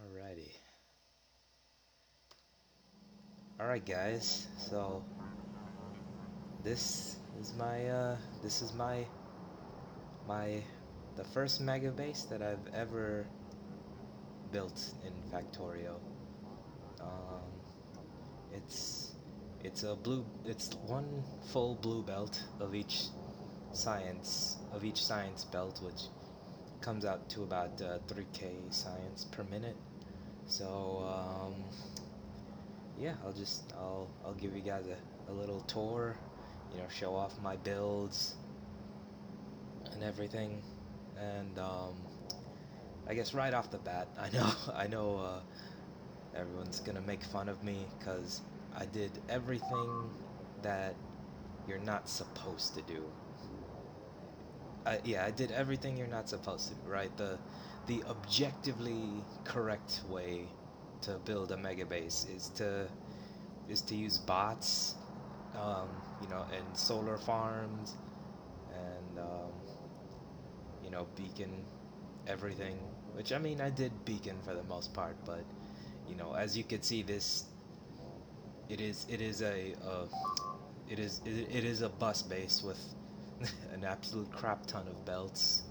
Alrighty. Alright guys, so this is my the first mega base that I've ever built in Factorio. Um, it's it's one full blue belt of each science belt, which comes out to about 3k science per minute. So yeah, I'll give you guys a little tour, show off my builds and everything. And I guess right off the bat, I know I know everyone's gonna make fun of me because I did everything that you're not supposed to do. Yeah, I did everything you're not supposed to do, right? The objectively correct way to build a mega base is to use bots, and solar farms, and beacon everything. Which, I mean, I did beacon for the most part, but as you can see, this it is it is a bus base with an absolute crap ton of belts.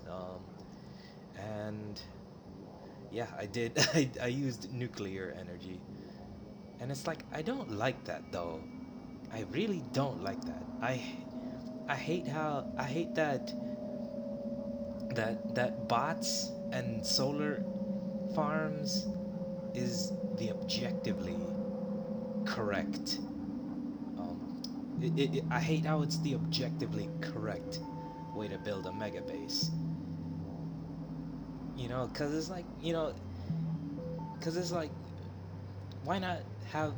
And yeah, I did. I used nuclear energy, and it's like I don't like that though. I really don't like that. I hate that bots and solar farms is the objectively correct. I hate how it's the objectively correct way to build a mega base. Because it's like, because it's like, why not have,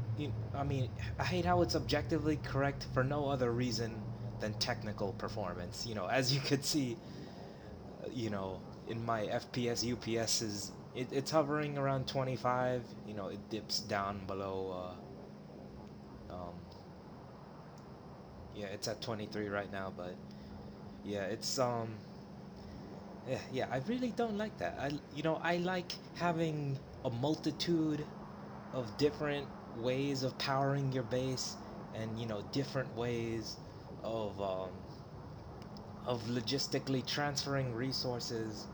I mean, I hate how it's objectively correct for no other reason than technical performance. As you could see, in my FPS UPSs, it's hovering around 25. It dips down below, yeah, it's at 23 right now, but yeah, yeah, I really don't like that. I like having a multitude of different ways of powering your base, and different ways of logistically transferring resources.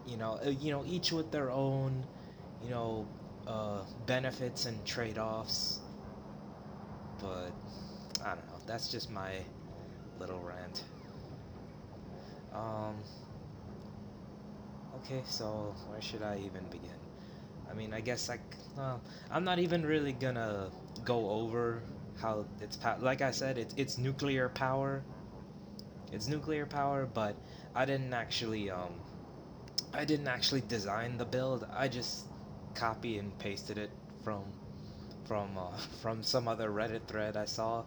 Each with their own, you know, benefits and trade-offs. But I don't know. That's just my little rant. Um, okay, so where should I even begin? I mean, I guess I'm not even really gonna go over how like I said, it's nuclear power. It's nuclear power, but I didn't actually I didn't actually design the build. I just copy and pasted it from from some other Reddit thread I saw.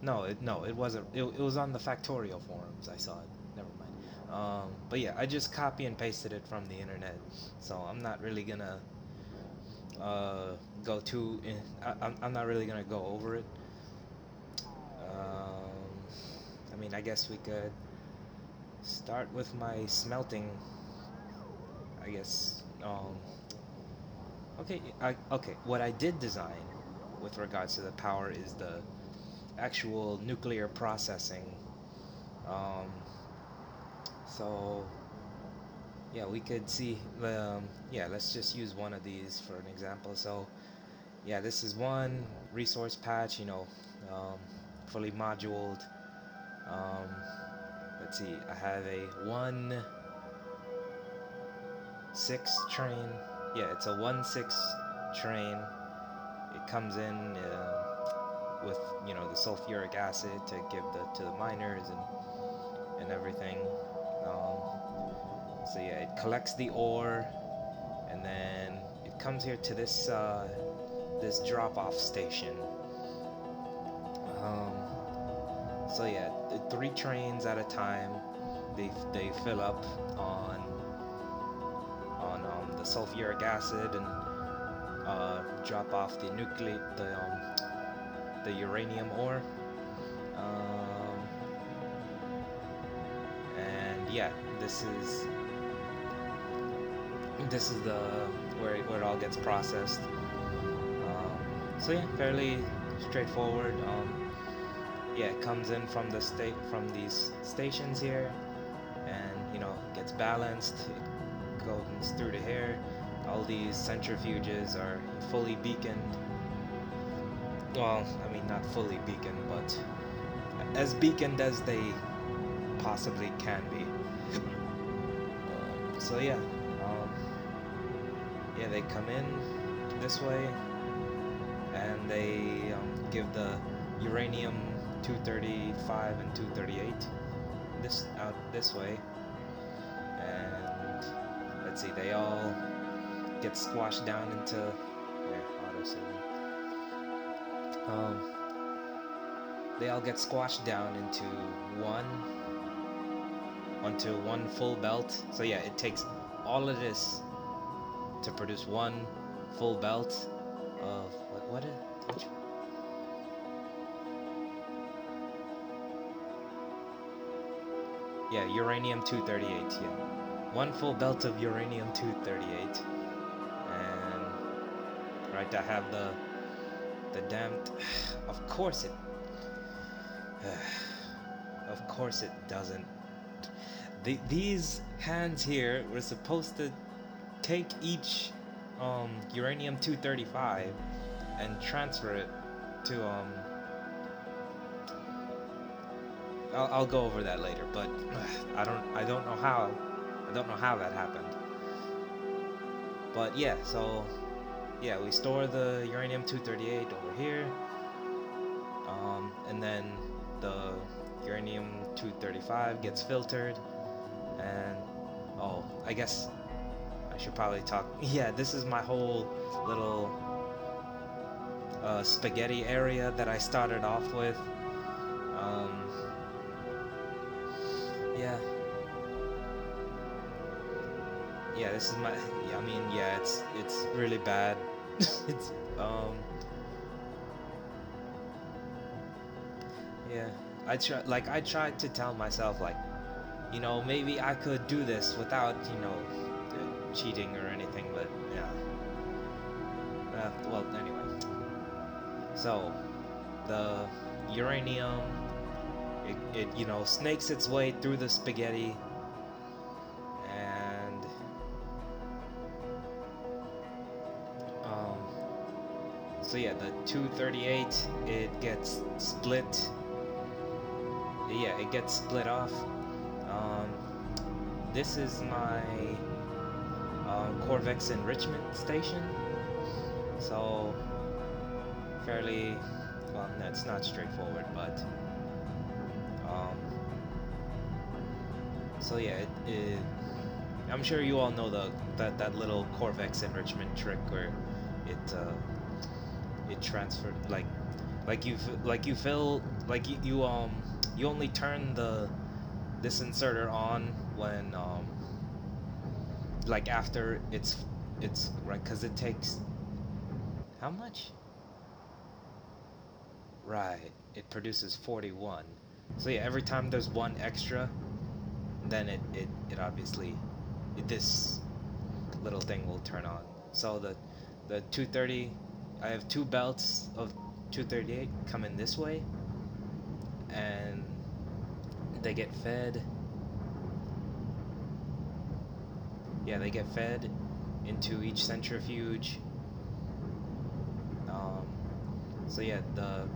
No, it wasn't. It was on the Factorio forums. I saw it. Never mind. But yeah, I just copy and pasted it from the internet. So I'm not really gonna go too. I'm not really gonna go over it. I mean, I guess we could start with my smelting. I guess. Okay. Okay. What I did design with regards to the power is the actual nuclear processing. Um, so yeah, we could see yeah, let's just use one of these for an example. So yeah, this is one resource patch, um, fully moduled. um, let's see, I have a 1-6 train. Yeah, it's a 1-6 train. It comes in with the sulfuric acid to give to the miners and everything. um, so yeah, it collects the ore, and then it comes here to this drop-off station. Um, so yeah, 3 trains at a time. They fill up on the sulfuric acid and drop off the uranium ore. Um, and yeah, this is This is the where it all gets processed. So yeah, fairly straightforward. Yeah, it comes in from the state from these stations here, and gets balanced. It goes through the hair. All these centrifuges are fully beaconed. Well, I mean not fully beaconed, but as beaconed as they possibly can be. So yeah, they come in this way, and they give the uranium 235 and 238 this out this way, and let's see, they all get squashed down into auto um, they all get squashed down one one full belt. So yeah, it takes all of this to produce one full belt of what is which yeah, uranium 238. Yeah, one full belt of uranium 238, and right, I have the damped. Of course it. Of course it doesn't. These hands here were supposed to take each uranium 235 and transfer it to I'll go over that later, but I don't know how that happened. But yeah, so yeah, we store the uranium 238 over here, and then the uranium 235 gets filtered, and I guess I should probably talk. Yeah, this is my whole little spaghetti area that I started off with. Um, yeah, yeah, this is my. Yeah, I mean, yeah, it's really bad. it's um, yeah. I tried to tell myself like, maybe I could do this without cheating or anything, but yeah. Well, anyway. So the uranium, it snakes its way through the spaghetti, and um, so yeah, the 238, it gets split. Yeah, it gets split off. Um, this is my Corvex enrichment station. So fairly, well, no, it's not straightforward, but um, so yeah, I'm sure you all know that little Corvex enrichment trick where it it transferred like you fill like you only turn this inserter on when like after it's right, because it takes how much, right, it produces 41. So yeah, every time there's one extra, then it obviously this little thing will turn on. So the 230, I have two belts of 238 coming this way, and they get fed. Yeah, they get fed into each centrifuge. Um, so yeah, the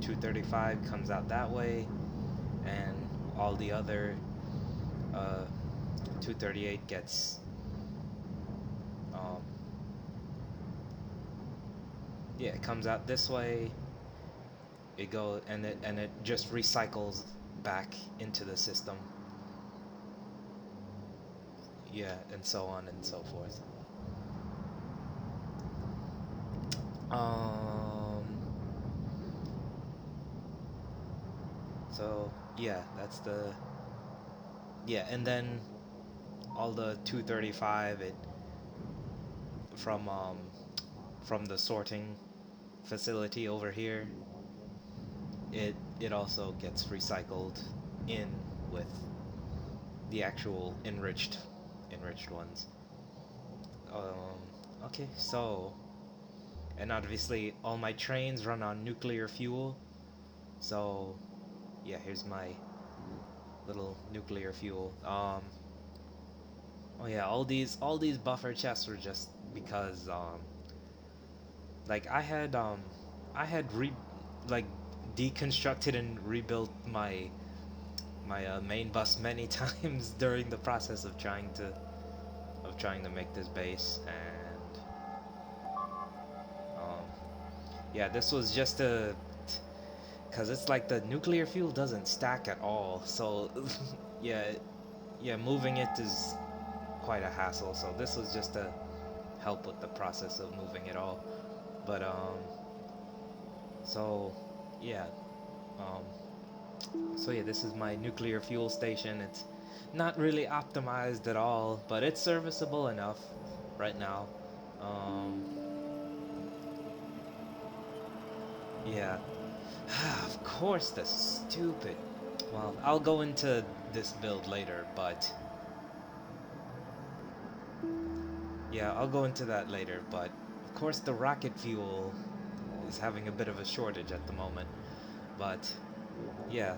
235 comes out that way, and all the other uh, 238 gets um, yeah, it comes out this way. It goes and it just recycles back into the system. Yeah, and so on and so forth. Um, so yeah, that's the yeah, and then all the 235 it from from the sorting facility over here, it also gets recycled in with the actual enriched ones. Okay, so, and obviously all my trains run on nuclear fuel. So, yeah, here's my little nuclear fuel. Oh yeah, all these buffer chests were just because like I had like deconstructed and rebuilt my main bus many times during the process of trying to make this base. And um yeah, this was just a because it's like the nuclear fuel doesn't stack at all, so yeah, yeah, moving it is quite a hassle. So this was just to help with the process of moving it all. But so yeah, um, so yeah, this is my nuclear fuel station. It's not really optimized at all, but it's serviceable enough right now. Um, yeah, of course, the stupid. Well, I'll go into this build later, but yeah, I'll go into that later. But of course, the rocket fuel is having a bit of a shortage at the moment. But yeah,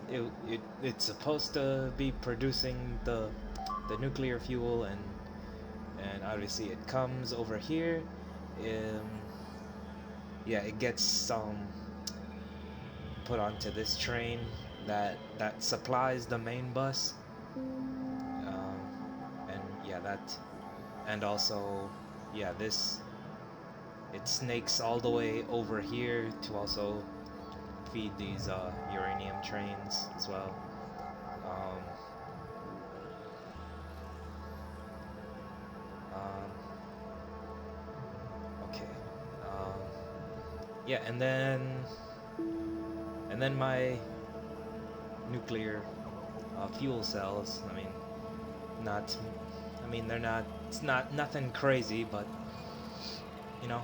it's supposed to be producing the nuclear fuel, and obviously it comes over here. Um, yeah, it gets put onto this train that supplies the main bus, and yeah, and also yeah, this it snakes all the way over here to also feed these uranium trains as well. Um, um, okay. Um, yeah, and then my nuclear fuel cells. Not. I mean, they're not. It's not nothing crazy, but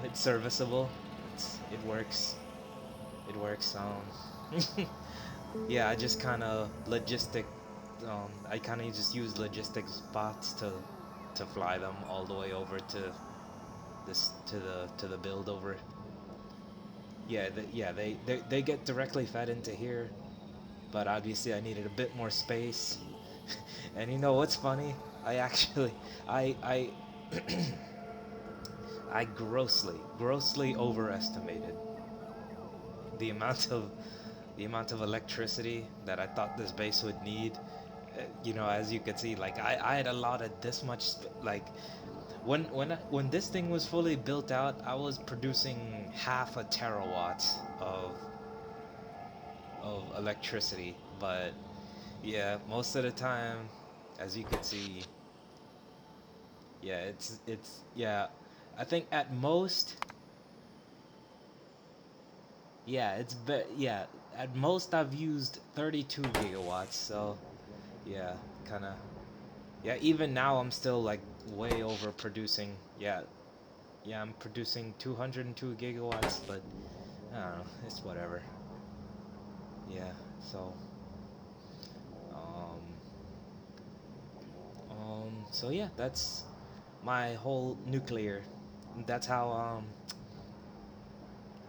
it's serviceable. It works. It works. Yeah, I just kind of logistic. I kind of just use logistics bots to fly them all the way over to this to the build over. Yeah, they get directly fed into here, but obviously I needed a bit more space. And you know what's funny? I actually I I grossly overestimated the amount of electricity that I thought this base would need. As you can see, like I had allotted this much like when this thing was fully built out, I was producing half a terawatt of electricity. But yeah, most of the time, as you can see, yeah, it's yeah. I think at most, yeah, yeah, at most I've used 32 gigawatts. So yeah, kind of yeah. Even now I'm still like way over producing. Yeah, yeah, I'm producing 202 gigawatts, but I don't know. It's whatever. Yeah. So um so yeah, that's my whole nuclear. That's how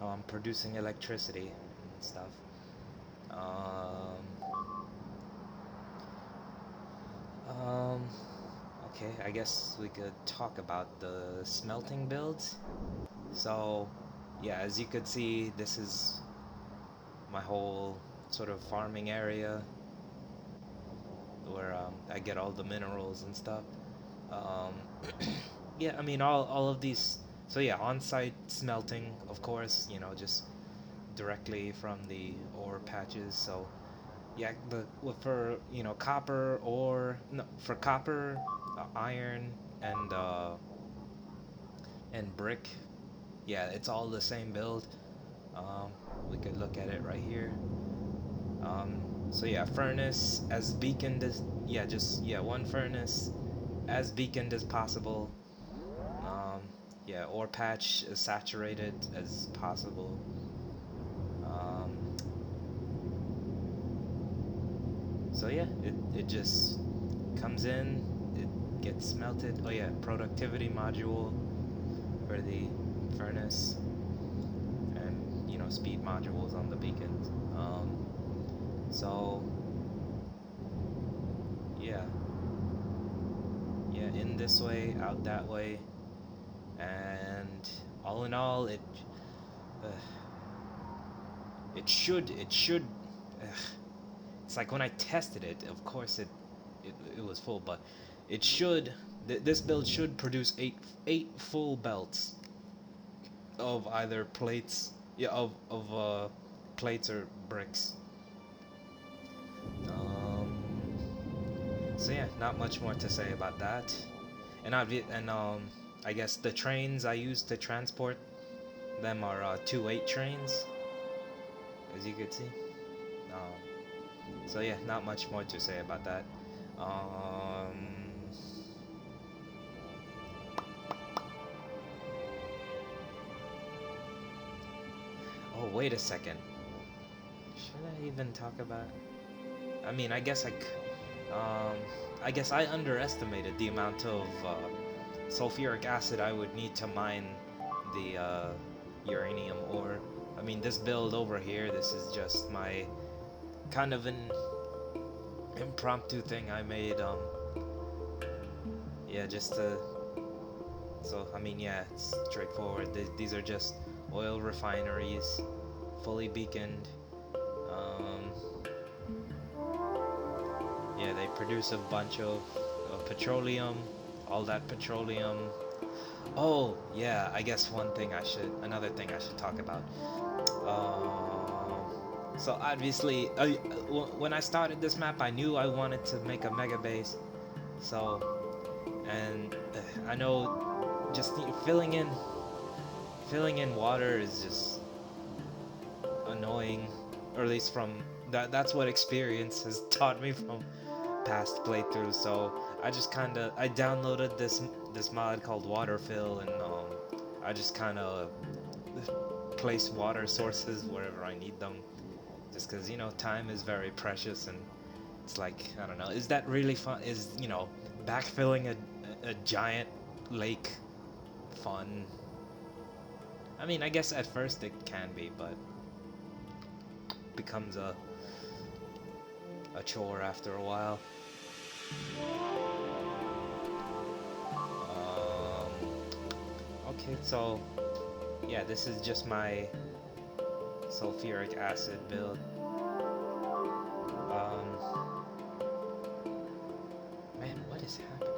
I'm producing electricity and stuff. Um, um, okay, I guess we could talk about the smelting builds. So, yeah, as you could see, this is my whole sort of farming area where I get all the minerals and stuff. Um, yeah, I mean all of these. So yeah, on-site smelting, of course. Just directly from the ore patches. So yeah, for copper or no, for copper, iron, and brick. Yeah, it's all the same build. Um, we could look at it right here. So yeah, furnace as beaconed as yeah, just yeah, one furnace as beaconed as possible. Um, yeah, ore patch as saturated as possible. Um, so yeah, it just comes in. gets smelted. Oh yeah, productivity module for the furnace, and speed modules on the beacons. So yeah, yeah, in this way, out that way, and all in all, uh, it should. It's like when I tested it, of course it was full, but it should. This build should produce eight full belts of either plates, yeah, of plates or bricks. Um, so yeah, not much more to say about that. I guess the trains I use to transport them are 2 8 trains, as you could see. So yeah, not much more to say about that. Um, oh wait a second. Should I even talk about? I mean, um, I guess I underestimated the amount of sulfuric acid I would need to mine the uranium ore. I mean, this build over here, this is just my kind of an impromptu thing I made. Yeah, just to. So I mean, yeah, it's straightforward. These are just oil refineries, fully beaconed. Um, yeah, they produce a bunch of petroleum. All that petroleum. Oh, yeah, I guess another thing I should talk about. So obviously, when I started this map, I knew I wanted to make a mega base. So, and I know just filling in water is just annoying, or at least from that's what experience has taught me from past playthroughs. So I downloaded this mod called Waterfill, and I just kind of place water sources wherever I need them, just because time is very precious, and it's like, I don't know, is that really fun? Is backfilling a giant lake fun? I mean, I guess at first it can be, but becomes a chore after a while. Okay, so yeah, this is just my sulfuric acid build. Um, Man, what is happening?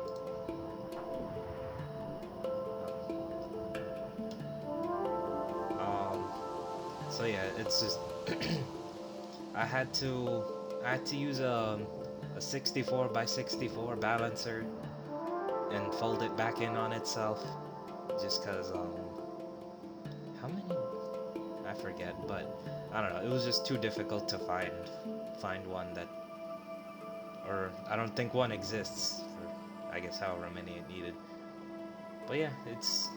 Um, so yeah, it's just I had to I had to use a 64 by 64 balancer and fold it back in on itself, just cause how many, I forget, but I don't know, it was just too difficult to find one that, or I don't think one exists for, I guess, however many it needed. But yeah, it's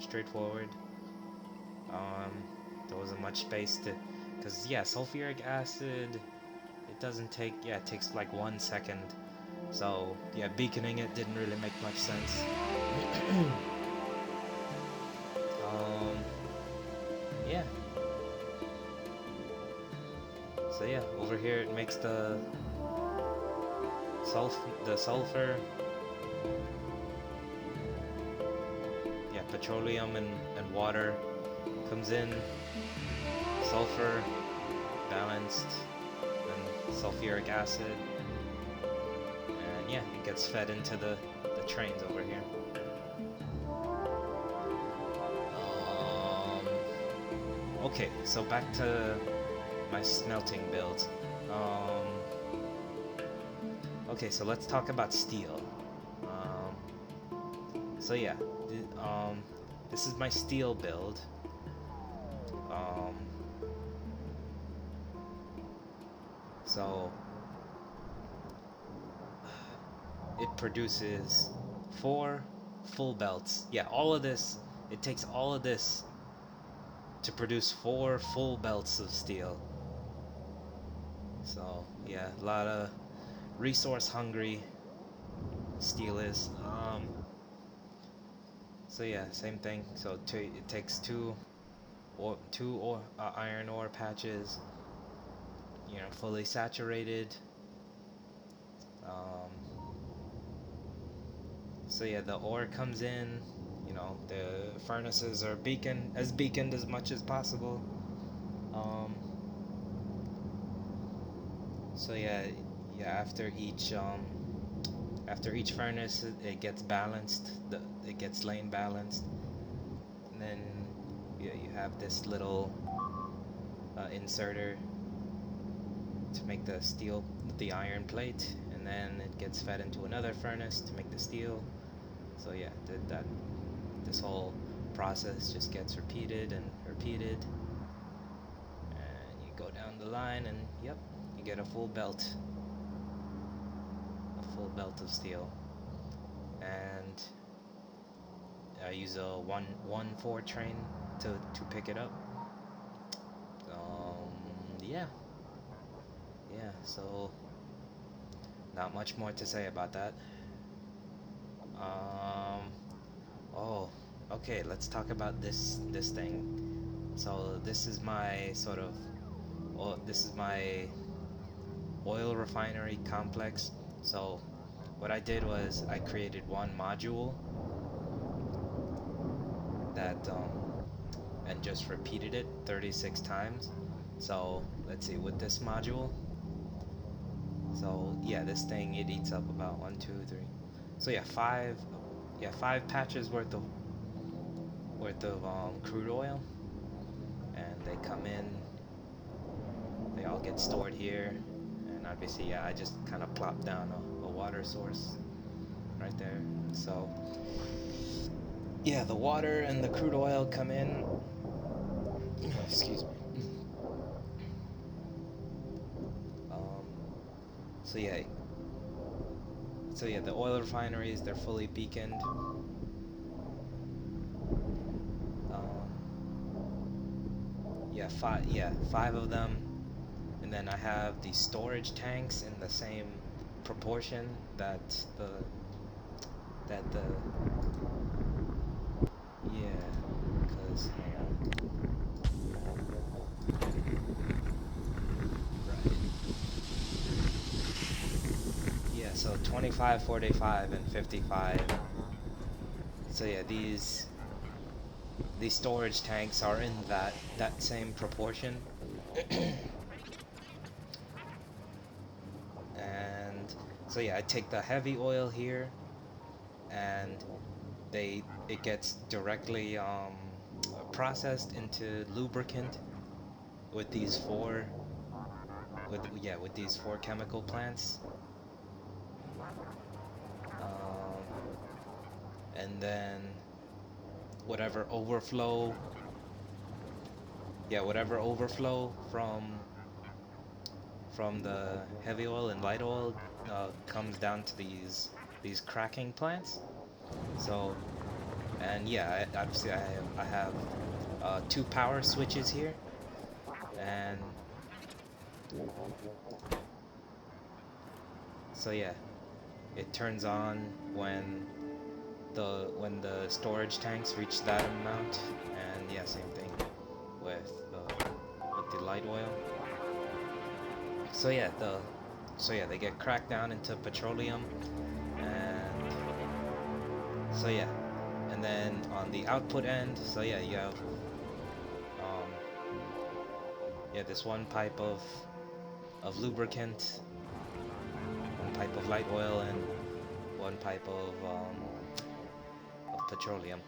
straightforward. Um, there wasn't much space to, cause yeah, sulfuric acid, it doesn't take, yeah, it takes like 1 second. So yeah, beaconing it didn't really make much sense. um, yeah. So yeah, over here it makes the sulfur, yeah, petroleum and water comes in, sulfur balanced, and sulfuric acid, and yeah, it gets fed into the trains over here. Okay, so back to my smelting build. Okay, so let's talk about steel. So yeah, this is my steel build. Um, so it produces 4 full belts. Yeah, all of this. It takes all of this to produce 4 full belts of steel. So yeah, a lot of resource hungry steel is. So yeah, same thing. So it takes two iron ore patches, fully saturated. Um, so yeah, the ore comes in. The furnaces are beaconed as much as possible. Um, so yeah, after each furnace, it gets balanced. It gets lane balanced, and then yeah, you have this little inserter to make the iron plate, and then it gets fed into another furnace to make the steel. So yeah, this whole process just gets repeated and repeated, and you go down the line, and yep, you get a full belt of steel. And I use a 114 train to pick it up. Yeah, yeah. So not much more to say about that. Um, oh, okay. Let's talk about this thing. So this is my this is my oil refinery complex. So what I did was I created one module that and just repeated it 36 times. So let's see, with this module, so yeah, this thing, it eats up about one, two, three. So five patches worth of crude oil, and they come in. They all get stored here, and obviously, yeah, I just kind of plop down a water source right there. So yeah, the water and the crude oil come in. Excuse me. Um, so yeah, the oil refineries, they're fully beaconed. Um, five of them, and then I have the storage tanks in the same proportion that the yeah, because hang on, right, yeah, so 25, 45, and 55. So yeah, these storage tanks are in that same proportion. And so yeah, I take the heavy oil here, and it gets directly processed into lubricant with these four chemical plants. And then whatever overflow whatever overflow from the heavy oil and light oil comes down to these cracking plants. So, and yeah, obviously I have two power switches here, and so yeah, it turns on when the storage tanks reach that amount, and yeah, same thing with the light oil. So yeah, they get cracked down into petroleum, and so yeah, and then on the output end, so yeah, you have um, this one pipe of lubricant, one pipe of light oil, and one pipe of petroleum.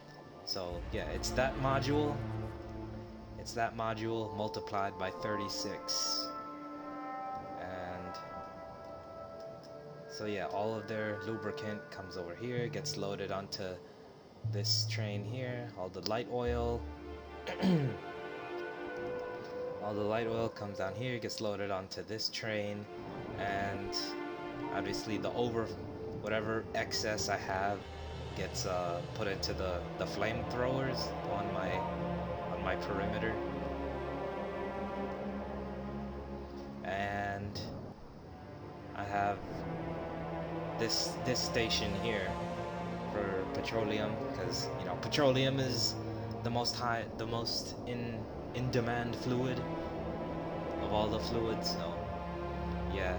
So yeah, it's that module multiplied by 36, and so yeah, all of their lubricant comes over here, gets loaded onto this train here. All the light oil comes down here, gets loaded onto this train, and obviously whatever excess I have gets put into the flamethrowers on my perimeter, and I have this station here for petroleum, because you know petroleum is the most in demand fluid of all the fluids. So yeah,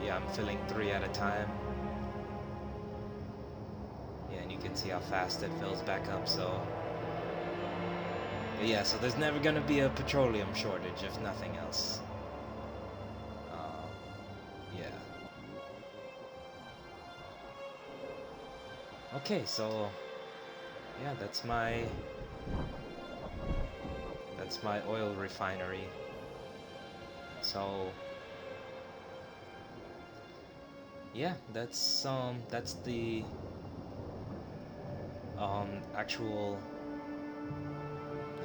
yeah, I'm filling three at a time. Yeah, and you can see how fast it fills back up. So yeah, so there's never gonna be a petroleum shortage if nothing else. Uh, yeah. Okay, so yeah, that's my oil refinery. So yeah, that's the actual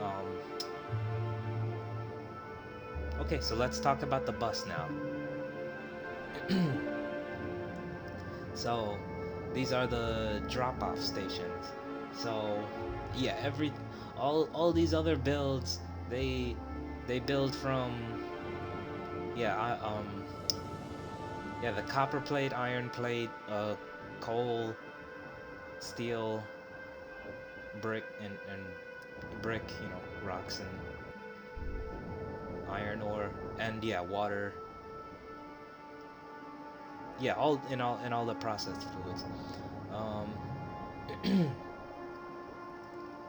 um okay, so let's talk about the bus now. So these are the drop-off stations. So yeah, all these other builds, they they build from yeah, yeah, the copper plate, iron plate, coal, steel, brick and brick, you know, rocks and iron ore, and yeah, water. Yeah, all the processed fluids. Um,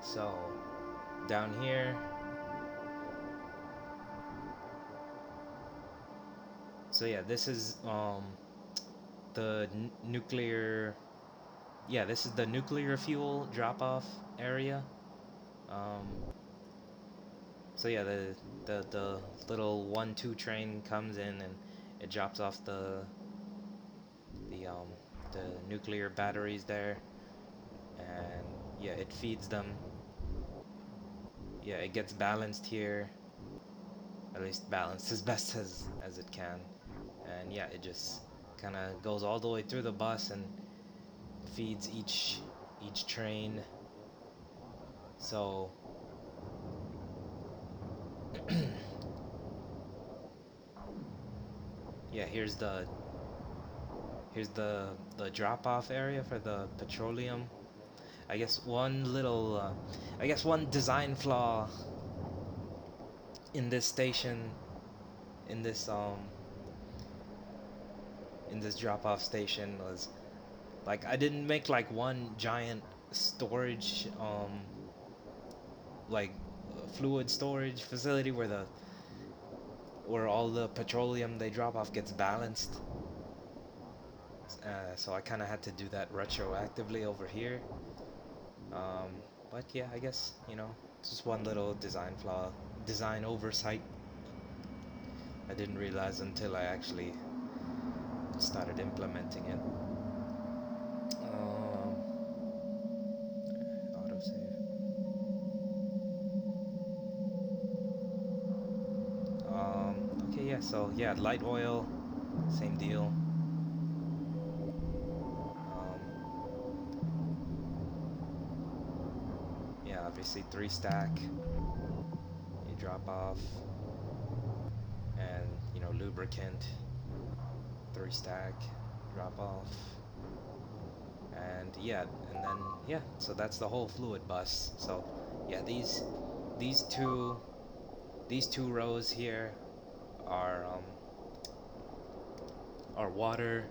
so down here, so yeah, this is the nuclear. Yeah, this is the nuclear fuel drop-off area. Um, so yeah, the little 1-2 train comes in and it drops off the um the nuclear batteries there, and yeah, it feeds them. Yeah, it gets balanced here, at least balanced as best as it can, and yeah, it just kind of goes all the way through the bus and feeds each train. So yeah, here's the drop off area for the petroleum. I guess I guess one design flaw in this station, in this in this drop off station was like I didn't make like one giant storage like fluid storage facility where all the petroleum they drop off gets balanced. So I kind of had to do that retroactively over here. Um, but yeah, I guess you know just one little design flaw, design oversight. I didn't realize until I actually started implementing it. Autosave. Okay, yeah. So yeah, light oil, same deal. Yeah, obviously three stack. You drop off, and you know lubricant, three stack, drop off, and yeah, and then yeah. So that's the whole fluid bus. So yeah, these two these two rows here are water.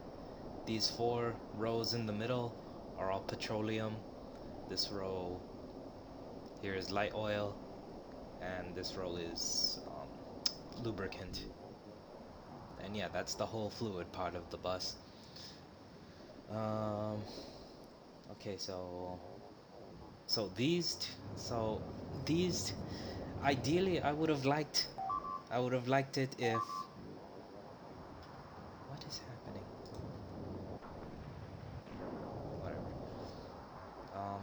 These four rows in the middle are all petroleum. This row here is light oil, and this row is lubricant. And yeah, that's the whole fluid part of the bus. Um, okay, so so these ideally I would have liked it if what is happening? Whatever. Um,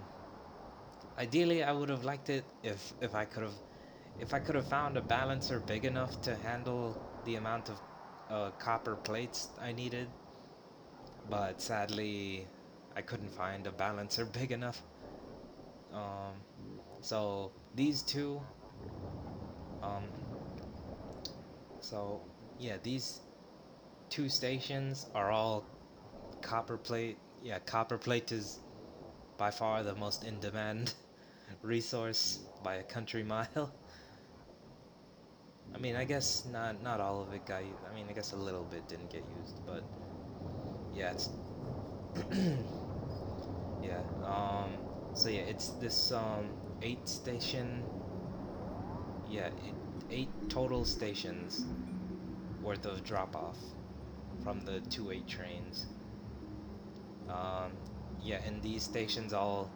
Ideally I would have liked it if I could have found a balancer big enough to handle the amount of copper plates I needed, but sadly I couldn't find a balancer big enough. Um, so these two, um, so yeah, these two stations are all copper plate. Yeah, copper plate is by far the most in demand resource by a country mile. I mean, I guess not all of it got used. I mean, I guess a little bit didn't get used, but yeah, it's yeah. So yeah, it's this eight station. Yeah, eight total stations worth of drop off from the 2-8 trains. Um, yeah, and these stations all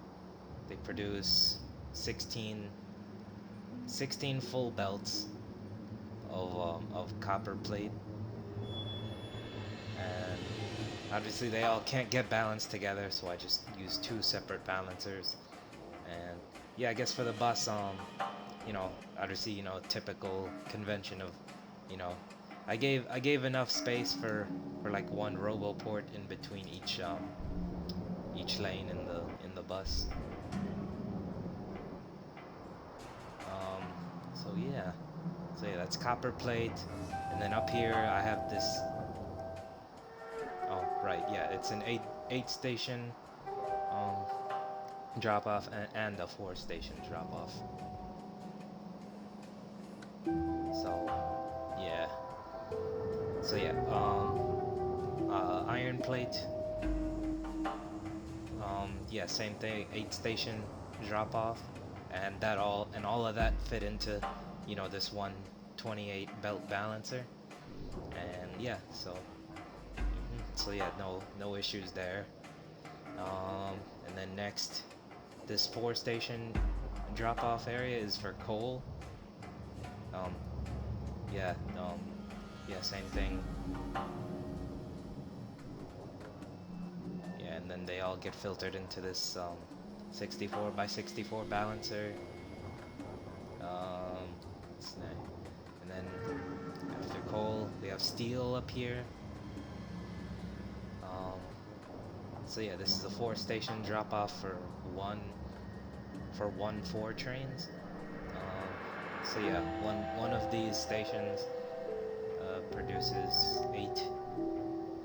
they produce 16, 16 full belts of copper plate, and obviously they all can't get balanced together, so I just use two separate balancers. And yeah, I guess for the bus, you know, obviously, typical convention of, you know, I gave enough space for like one robo port in between each lane in the bus. Um, so yeah, that's copper plate, and then up here I have this. Oh, right, yeah, it's an eight station um, drop off and a 4 station drop off. So yeah, iron plate. Yeah, same thing. 8 station drop off, and all of that fit into, this 128 belt balancer, and yeah, so yeah, no issues there. And then next, this 4 station drop off area is for coal. Um, yeah, yeah, same thing. Yeah, and then they all get filtered into this 64 by 64 balancer. Um, and then after coal, we have steel up here. Um, so yeah, this is a 4 station drop off one one 4 trains. So yeah, one of these stations produces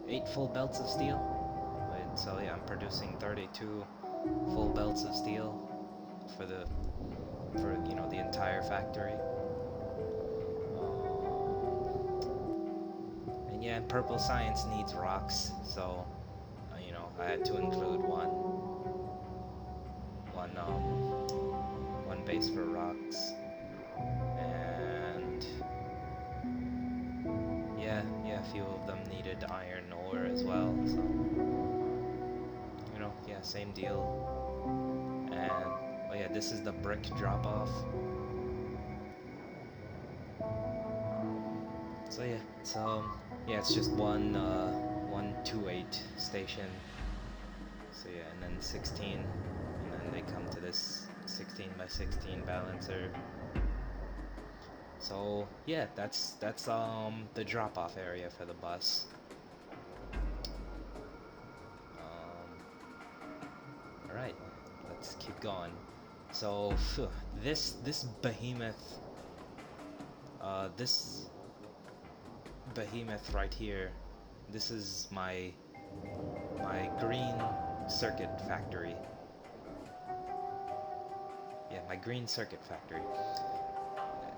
eight full belts of steel. So yeah, I'm producing 32 full belts of steel for the entire factory. And yeah, purple science needs rocks, so I had to include one base for rocks, and yeah, a few of them needed iron ore as well. So yeah, same deal. And oh yeah, this is the brick drop off. So yeah, it's just one 2-8 station. So yeah, and then 16, and then they come to this 16 by 16 balancer. So yeah, that's the drop off area for the bus. All right, let's keep going. So this this behemoth right here, this is my green circuit factory. Yeah, my green circuit factory.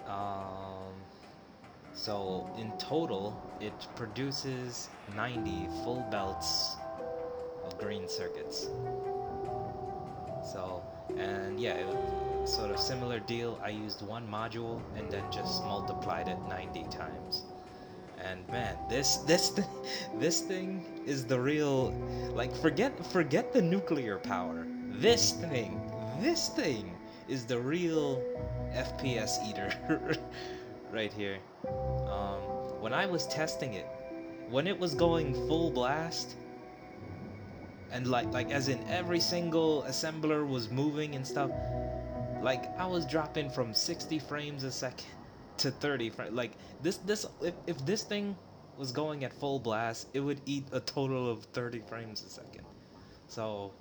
Um, so in total, it produces 90 full belts of green circuits. So, and yeah, sort of similar deal. I used one module and then just multiplied it 90 times. And man, this thing is the real, like, forget the nuclear power. This thing is the real FPS eater right here. Um, when I was testing it, when it was going full blast, and like as in every single assembler was moving and stuff, like I was dropping from 60 frames a second to 30 frames. Like this if this thing was going at full blast, it would eat a total of 30 frames a second. So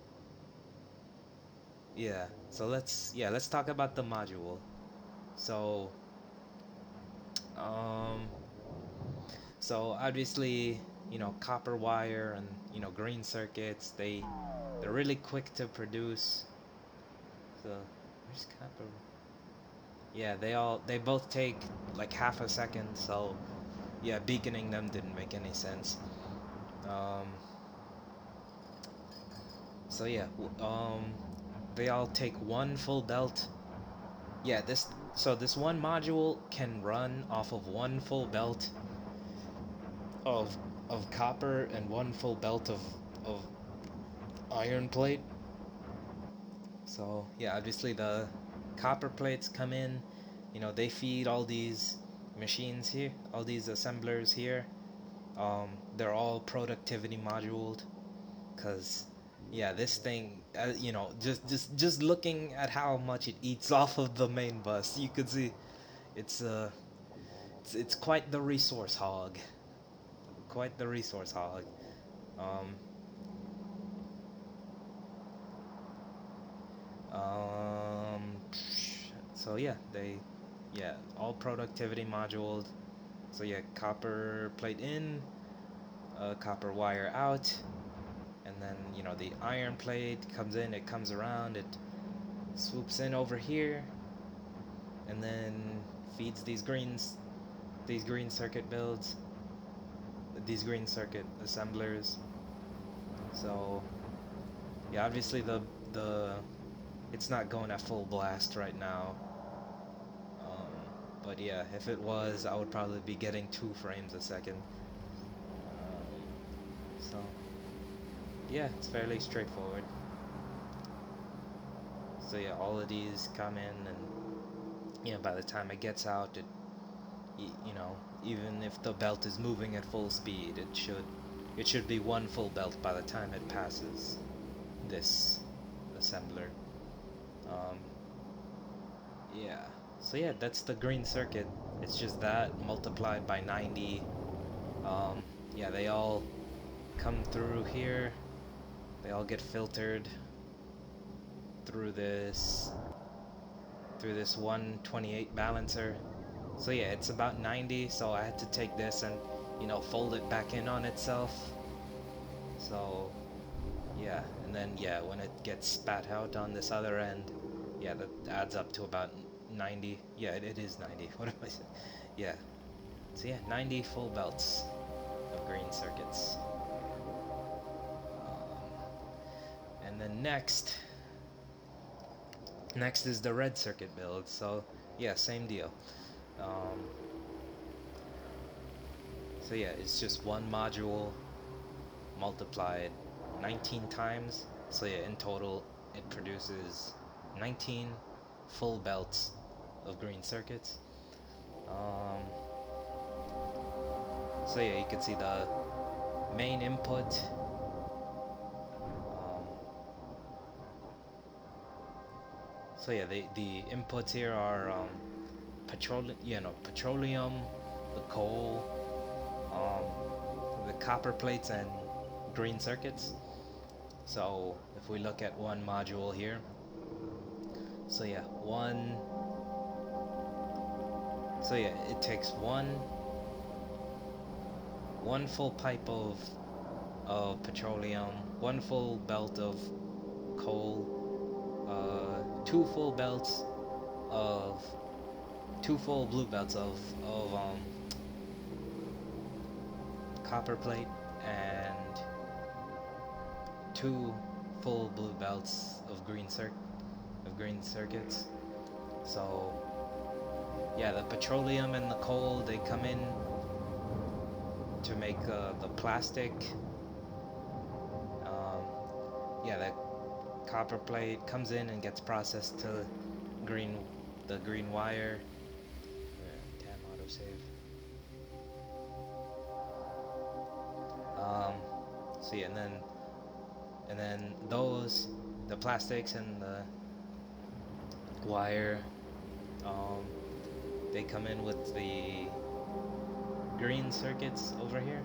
let's talk about the module. So um so obviously copper wire and green circuits. They're really quick to produce. So where's copper? Yeah, they both take like half a second. So yeah, beaconing them didn't make any sense. Um, so yeah, they all take one full belt. Yeah, this one module can run off of one full belt of copper and one full belt of iron plate. So yeah, obviously the copper plates come in, they feed all these machines here, all these assemblers here. They're all productivity moduled, cause yeah, this thing, just looking at how much it eats off of the main bus, you could see it's it's quite the resource hog, quite the resource hog. Um, um, so yeah, all productivity moduled. So yeah, copper plate in, copper wire out, and then the iron plate comes in. It comes around. It swoops in over here, and then feeds these green circuit builds, these green circuit assemblers. So yeah, obviously the it's not going at full blast right now. Um, but yeah, if it was, I would probably be getting 2 frames a second. So yeah, it's fairly straightforward. So yeah, all of these come in, and by the time it gets out, even if the belt is moving at full speed, it should be one full belt by the time it passes this assembler. Um, yeah. So yeah, that's the green circuit. It's just that multiplied by 90. Um, yeah, they all come through here. They all get filtered through this 128 balancer. So yeah, it's about 90. So I had to take this and fold it back in on itself. So yeah, and then yeah, when it gets spat out on this other end, yeah, that adds up to about 90. Yeah, it is 90. What am I saying? Yeah. So yeah, 90 full belts of green circuits. And then next is the red circuit build. So yeah, same deal. Um, so yeah, it's just one module multiplied 19 times. So yeah, in total, it produces 19 full belts of green circuits. Um, so yeah, you can see the main input. So yeah, the inputs here are petroleum, the coal, the copper plates, and green circuits. So if we look at one module here, so yeah, it takes one full pipe of petroleum, one full belt of coal, two full belts of two full blue belts of copper plate, and two full blue belts of green circuits. So yeah, the petroleum and the coal, they come in to make the plastic. Um, yeah, the copper plate comes in and gets processed to green the green wire. Damn autosave. Um, so yeah, and then the plastics and the wire, um, they come in with the green circuits over here,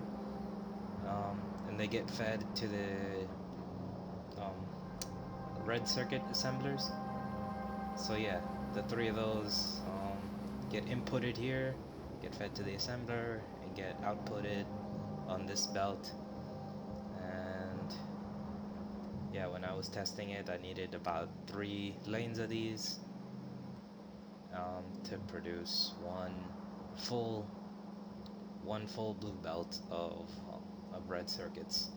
and they get fed to the um, red circuit assemblers. So yeah, the three of those get inputted here, get fed to the assembler, and get outputted on this belt. And yeah, when I was testing it, I needed about 3 lanes of these to produce full one full blue belt of red circuits.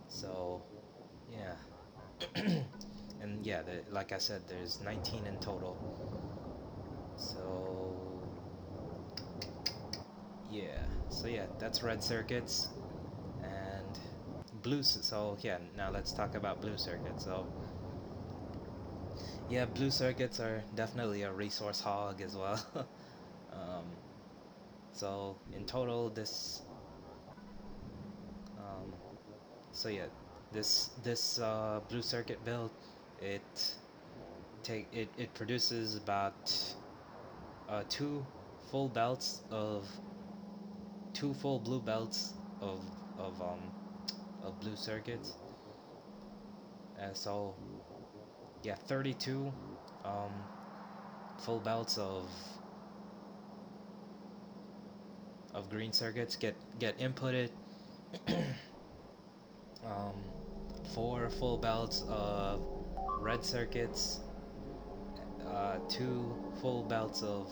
So yeah, and yeah, like I said, there's 19 in total. So yeah, that's red circuits and blue. So yeah, now let's talk about blue circuits. So yeah, blue circuits are definitely a resource hog as well. um, so in total, um, so yeah, this blue circuit build, it it produces about two full belts of two full blue belts of of um of blue circuits. So yeah, 32 um full belts of green circuits get inputted. um 4 full belts of red circuits, 2 full belts of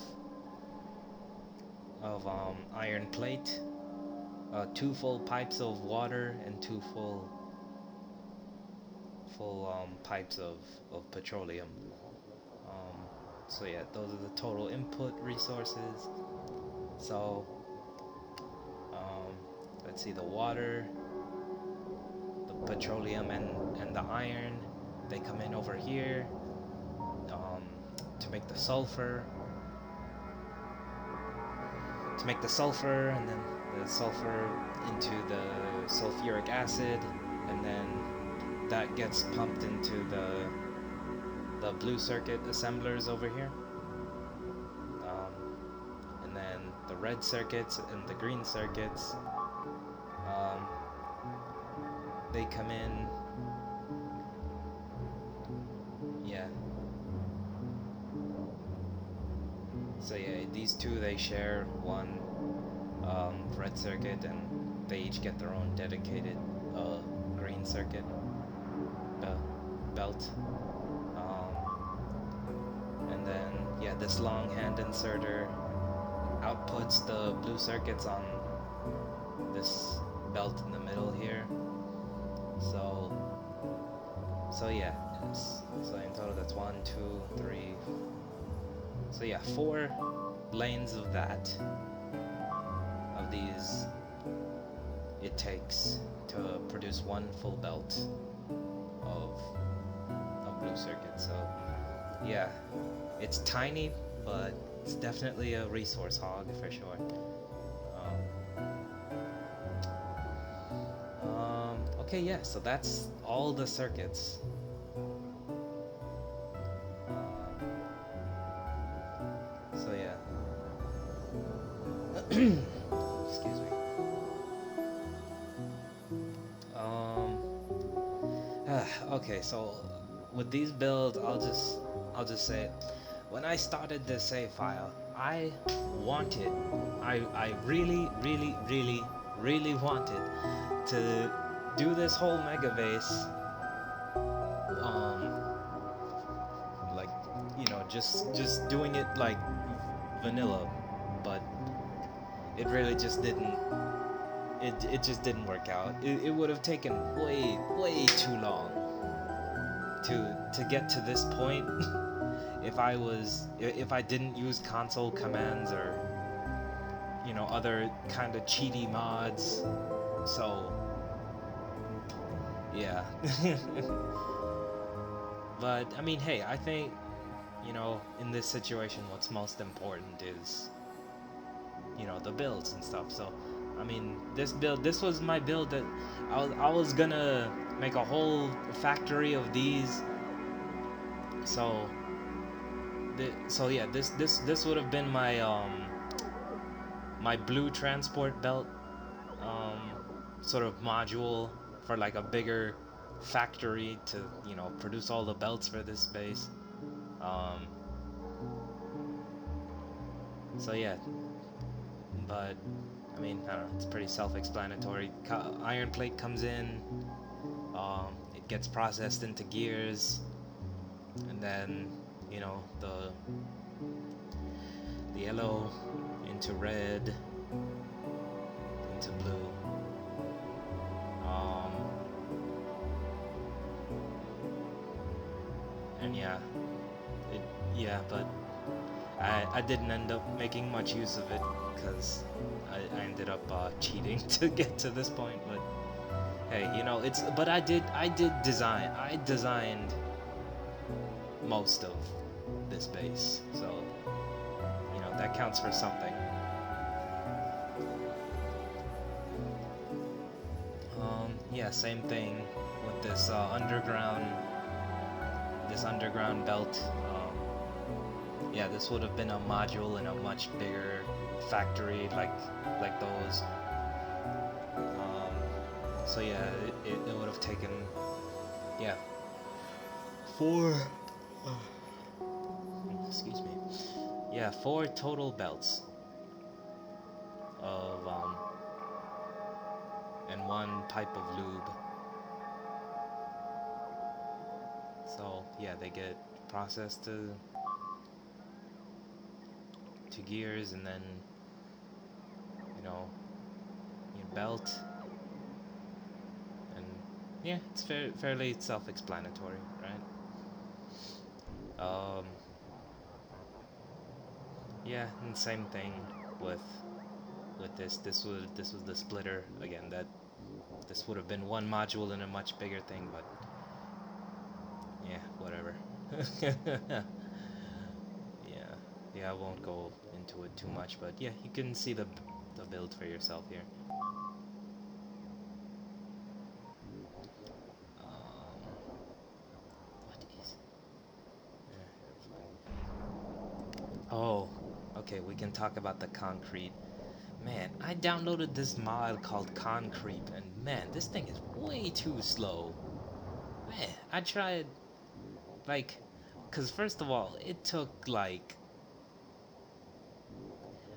iron plate, 2 full pipes of water, and 2 full pipes of petroleum. Um, so yeah, those are the total input resources. So um, let's see, the water, the petroleum, and the iron, they come in over here um, to make the sulfur, and then the sulfur into the sulfuric acid, and then that gets pumped into the blue circuit assemblers over here. And then the red circuits and the green circuits, um, they come in. Yeah. So yeah, these two, they share one red circuit, and they each get their own dedicated green circuit belt. And then yeah, this long hand inserter outputs the blue circuits on this belt in the middle here. So yeah, so in total that's 1, 2, 3. So yeah, 4 lanes of these it takes to produce one full belt of blue circuits. So yeah, it's tiny, but it's definitely a resource hog for sure. Okay, yeah, so that's all the circuits. So yeah. Excuse me. Okay, so with these builds, I'll just say it. When I started this save file, I really, really, really, really wanted to do this whole mega base, um, like, just doing it like vanilla, but it really just didn't. It just didn't work out. It would have taken way too long to get to this point if I didn't use console commands or other kind of cheaty mods. So yeah. But I mean, hey, I think in this situation what's most important is the builds and stuff. So I mean, this was my build that I was gonna make a whole factory of these. So yeah, this would have been my blue transport belt um, sort of module for like a bigger factory to produce all the belts for this base. Um, so yeah, but I I mean, I don't know, it's pretty self-explanatory. Iron plate comes in, it gets processed into gears, and then the yellow into red, into blue. Um, and it but I didn't end up making much use of it because I ended up cheating to get to this point. But hey, it's but I designed most of this base, so that counts for something. Yeah, same thing with this underground belt. Yeah, this would have been a module in a much bigger factory like those. Um, so yeah, it would have taken, yeah, four. Excuse me. Yeah, four total belts of and one pipe of lube. So yeah, they get processed to gears, and then you know you belt, and yeah, it's fairly self-explanatory, right? Um, yeah, and same thing with this. This was the splitter again. That this would have been one module in a much bigger thing, but yeah, whatever. Yeah, yeah, I won't go into it too much, but yeah, you can see the build for yourself here. What is? Oh, okay, we can talk about the concrete. Man, I downloaded this mod called Concrete, and man, this thing is way too slow. Man, I tried, like, because first of all, it took, like,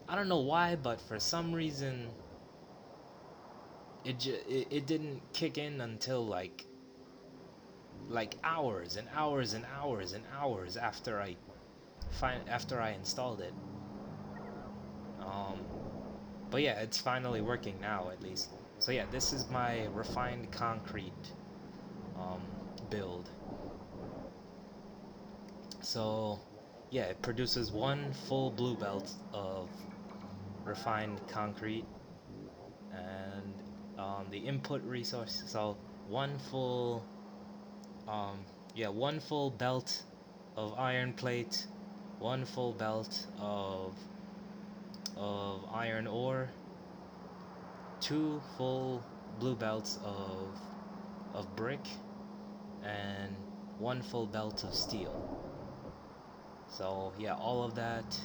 I don't know why, but for some reason, it didn't kick in until, like hours and hours and hours and hours after after I installed it. Um, but yeah, it's finally working now, at least. So yeah, this is my refined concrete um, build. So yeah, it produces one full blue belt of refined concrete, and the input resource. So one full, um, one full belt of iron plate, one full belt of iron ore, two full blue belts of brick, and one full belt of steel. So yeah, all of that.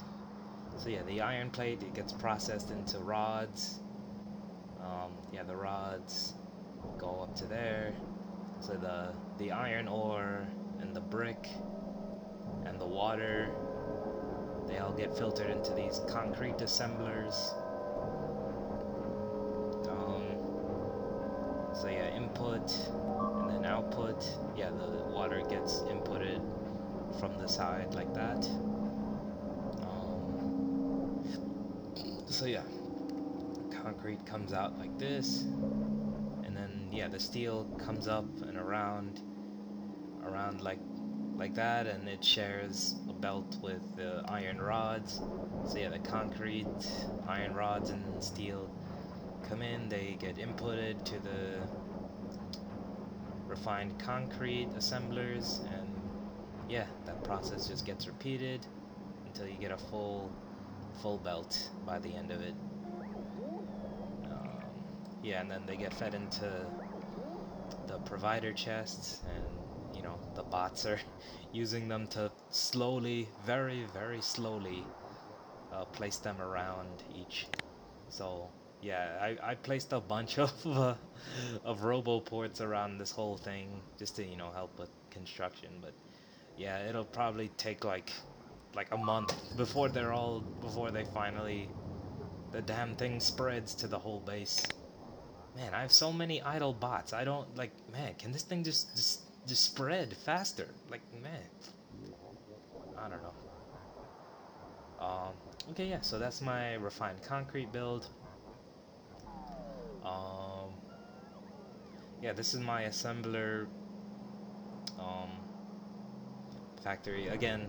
So yeah, the iron plate, it gets processed into rods. Yeah, the rods go up to there. So the iron ore and the brick and the water, they all get filtered into these concrete assemblers. So yeah, input and then output. Yeah, the water gets inputted from the side like that. So yeah, concrete comes out like this, and then yeah, the steel comes up and around like that, and it shares a belt with the iron rods. So yeah, the concrete, iron rods, and steel come in. They get inputted to the refined concrete assemblers, and yeah, that process just gets repeated until you get a full belt by the end of it. Um, yeah, and then they get fed into the provider chests, and the bots are using them to slowly, very very slowly, place them around each. So yeah, I placed a bunch of robo ports around this whole thing just to help with construction. But yeah, it'll probably take like a month before they finally the damn thing spreads to the whole base. Man, I have so many idle bots. I don't like. Man, can this thing just spread faster? Like, man, I don't know. Um, okay, yeah. So that's my refined concrete build. Um, yeah, this is my assembler um, factory. Again,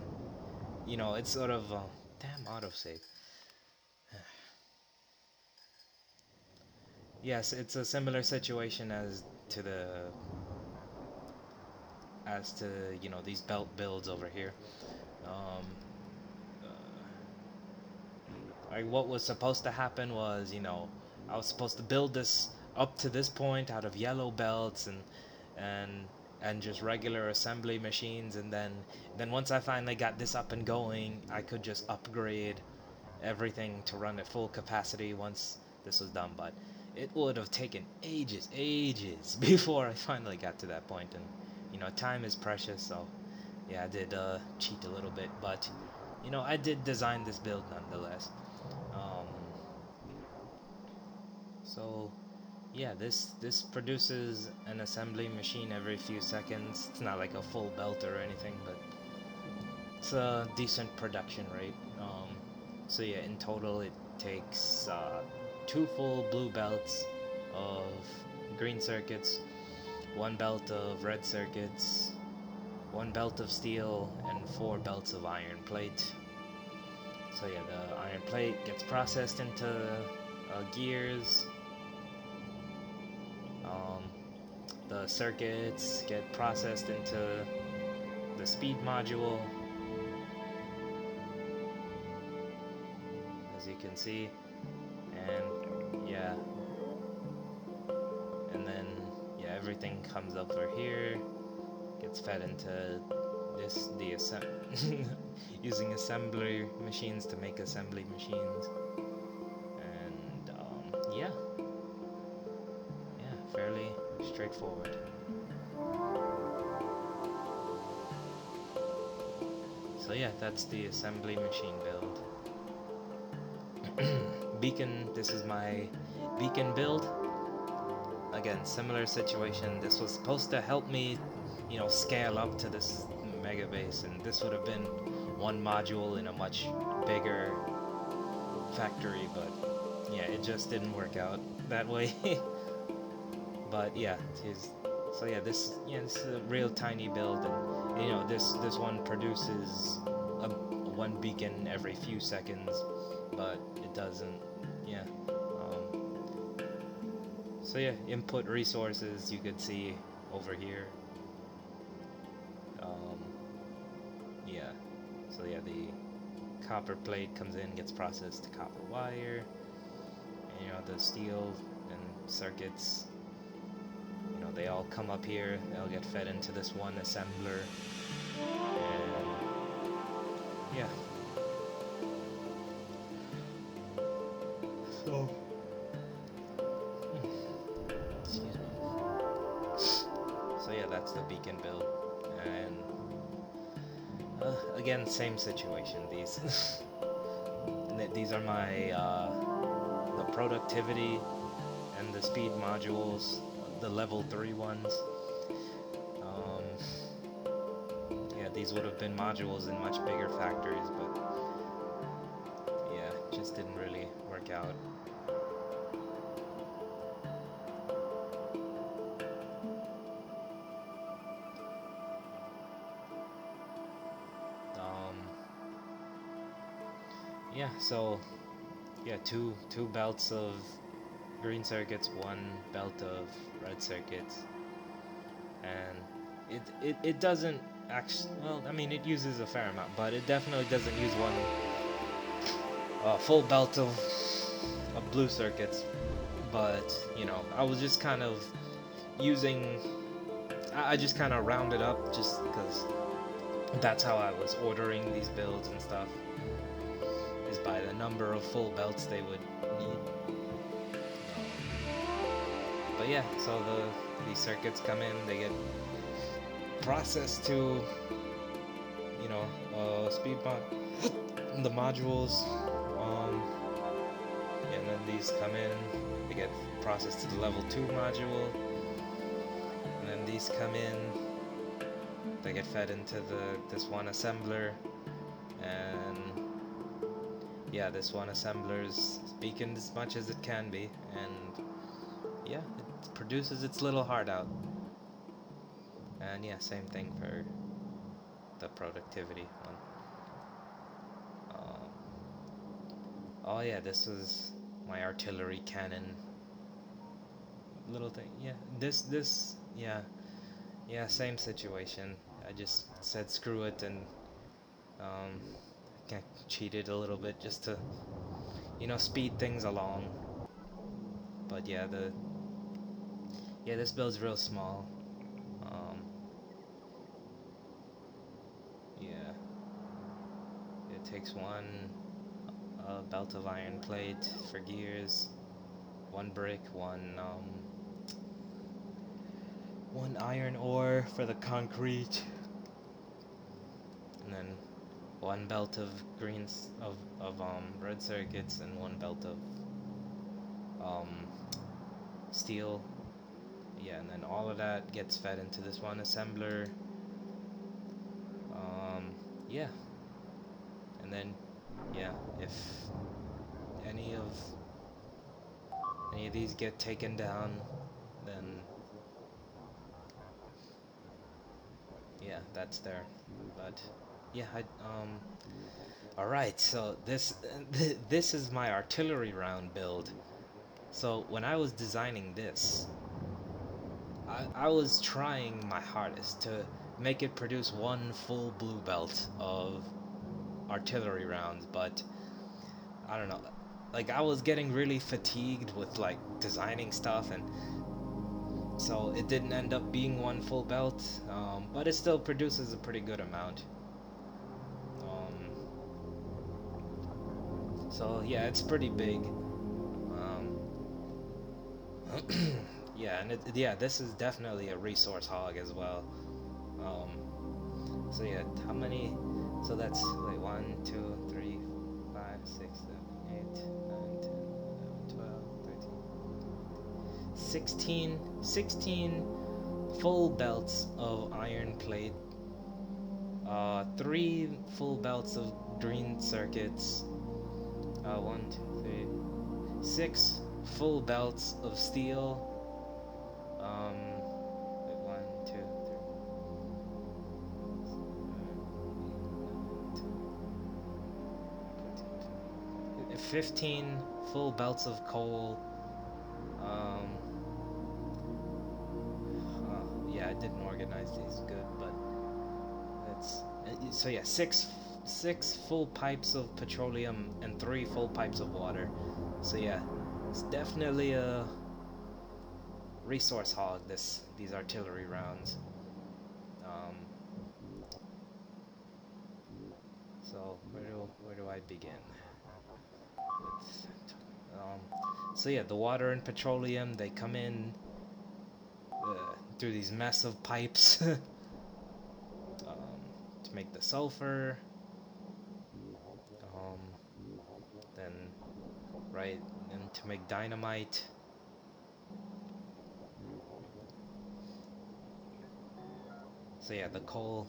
it's sort of damn autosave. Yes, it's a similar situation to the as to these belt builds over here. Um, like what was supposed to happen was, I was supposed to build this up to this point out of yellow belts and and just regular assembly machines, and then once I finally got this up and going, I could just upgrade everything to run at full capacity once this was done. But it would have taken ages before I finally got to that point, and time is precious, so yeah, I did cheat a little bit, but I did design this build nonetheless. Um, so yeah, this produces an assembly machine every few seconds. It's not like a full belt or anything, but it's a decent production rate. So yeah, in total it takes two full blue belts of green circuits, one belt of red circuits, one belt of steel, and four belts of iron plate. So yeah, the iron plate gets processed into gears. Um, the circuits get processed into the speed module, as you can see, and yeah, and then yeah, everything comes over here, gets fed into using assembly machines to make assembly machines, and yeah, fairly straightforward. So yeah, that's the assembly machine build. Beacon, this is my beacon build. Again, similar situation. This was supposed to help me, scale up to this mega base, and this would have been one module in a much bigger factory, but yeah, it just didn't work out that way. But yeah, so yeah, this is a real tiny build, and this one produces one beacon every few seconds, but it doesn't. Yeah. So yeah, input resources you could see over here. Um, yeah. So yeah, the copper plate comes in, gets processed to copper wire, and the steel and circuits. They all come up here. They'll get fed into this one assembler, and yeah. So, excuse me. So yeah, that's the beacon build, and again, same situation. These are my the productivity and the speed modules, the level 3 ones. Um, yeah, these would have been modules in much bigger factories, but yeah, just didn't really work out. Um, yeah, so yeah, two belts of green circuits, one belt of red circuits, and it doesn't actually. Well, I mean, it uses a fair amount, but it definitely doesn't use one full belt of blue circuits. But I was just kind of using. I just kind of rounded up just because that's how I was ordering these builds and stuff. Is by the number of full belts they would need. But yeah, so these circuits come in, they get processed to speed mod the modules. Um, And then these come in, they get processed to the level 2 module, and then these come in, they get fed into this one assembler, and yeah, this one assembler's beaconed as much as it can be, and yeah, it produces its little heart out. And yeah, same thing for the productivity one. Oh yeah, this was my artillery cannon little thing. Yeah, yeah, same situation. I just said screw it and um, kind of cheated a little bit just to, speed things along. But yeah, this build's real small. Um, yeah, it takes one belt of iron plate for gears, one brick, one iron ore for the concrete, and then one belt of red circuits and one belt of um, steel. Yeah, and then all of that gets fed into this one assembler. Um, yeah, and then yeah, if any of any of these get taken down, then yeah, that's there. But yeah, all right. So this is my artillery round build. So when I was designing this, I was trying my hardest to make it produce one full blue belt of artillery rounds, but I don't know. Like I was getting really fatigued with like designing stuff, and so it didn't end up being one full belt. But it still produces a pretty good amount. Um, so yeah, it's pretty big. Um, yeah, and yeah, this is definitely a resource hog as well. So yeah, how many? So that's wait, 1, 2, 3, 5, 6, 7, 8, 9, 10, 11, 12, 13, 16 full belts of iron plate, 3 full belts of green circuits, 1, 2, 3, 6 full belts of steel. Wait, 1, 2, 3, 15 full belts of coal. Yeah, I didn't organize these good, but that's so yeah, six full pipes of petroleum and 3 full pipes of water. So yeah, it's definitely a resource hog. These artillery rounds. Um, so where do I begin? With, um, so yeah, the water and petroleum, they come in through these massive pipes to make the sulfur. Um, then right, and to make dynamite. So yeah, the coal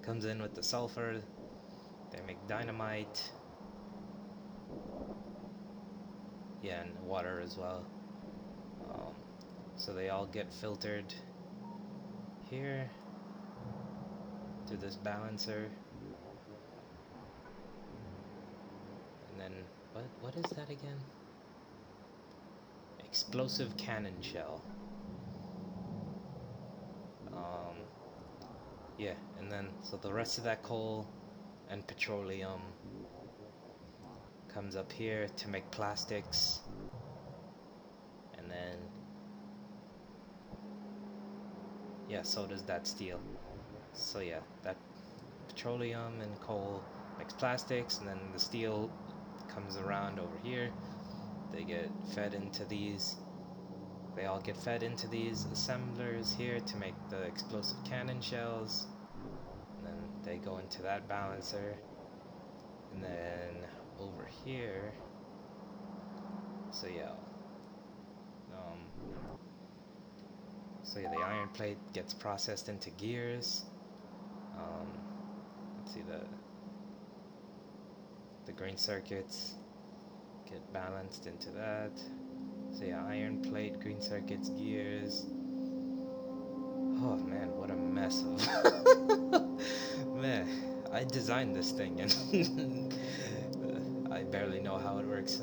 comes in with the sulfur. They make dynamite. Yeah, and water as well. Um, so they all get filtered here to this balancer. And then what is that again? Explosive cannon shell. Um, yeah, and then so the rest of that coal and petroleum comes up here to make plastics, and then yeah, so does that steel. So yeah, that petroleum and coal makes plastics, and then the steel comes around over here. They get fed into these. They all get fed into these assemblers here to make the explosive cannon shells. And then they go into that balancer. And then over here, So yeah, um, so yeah, the iron plate gets processed into gears. Um, let's see, the green circuits get balanced into that. So yeah, iron plate, green circuits, gears. Oh man, what a mess of man. I designed this thing and I barely know how it works.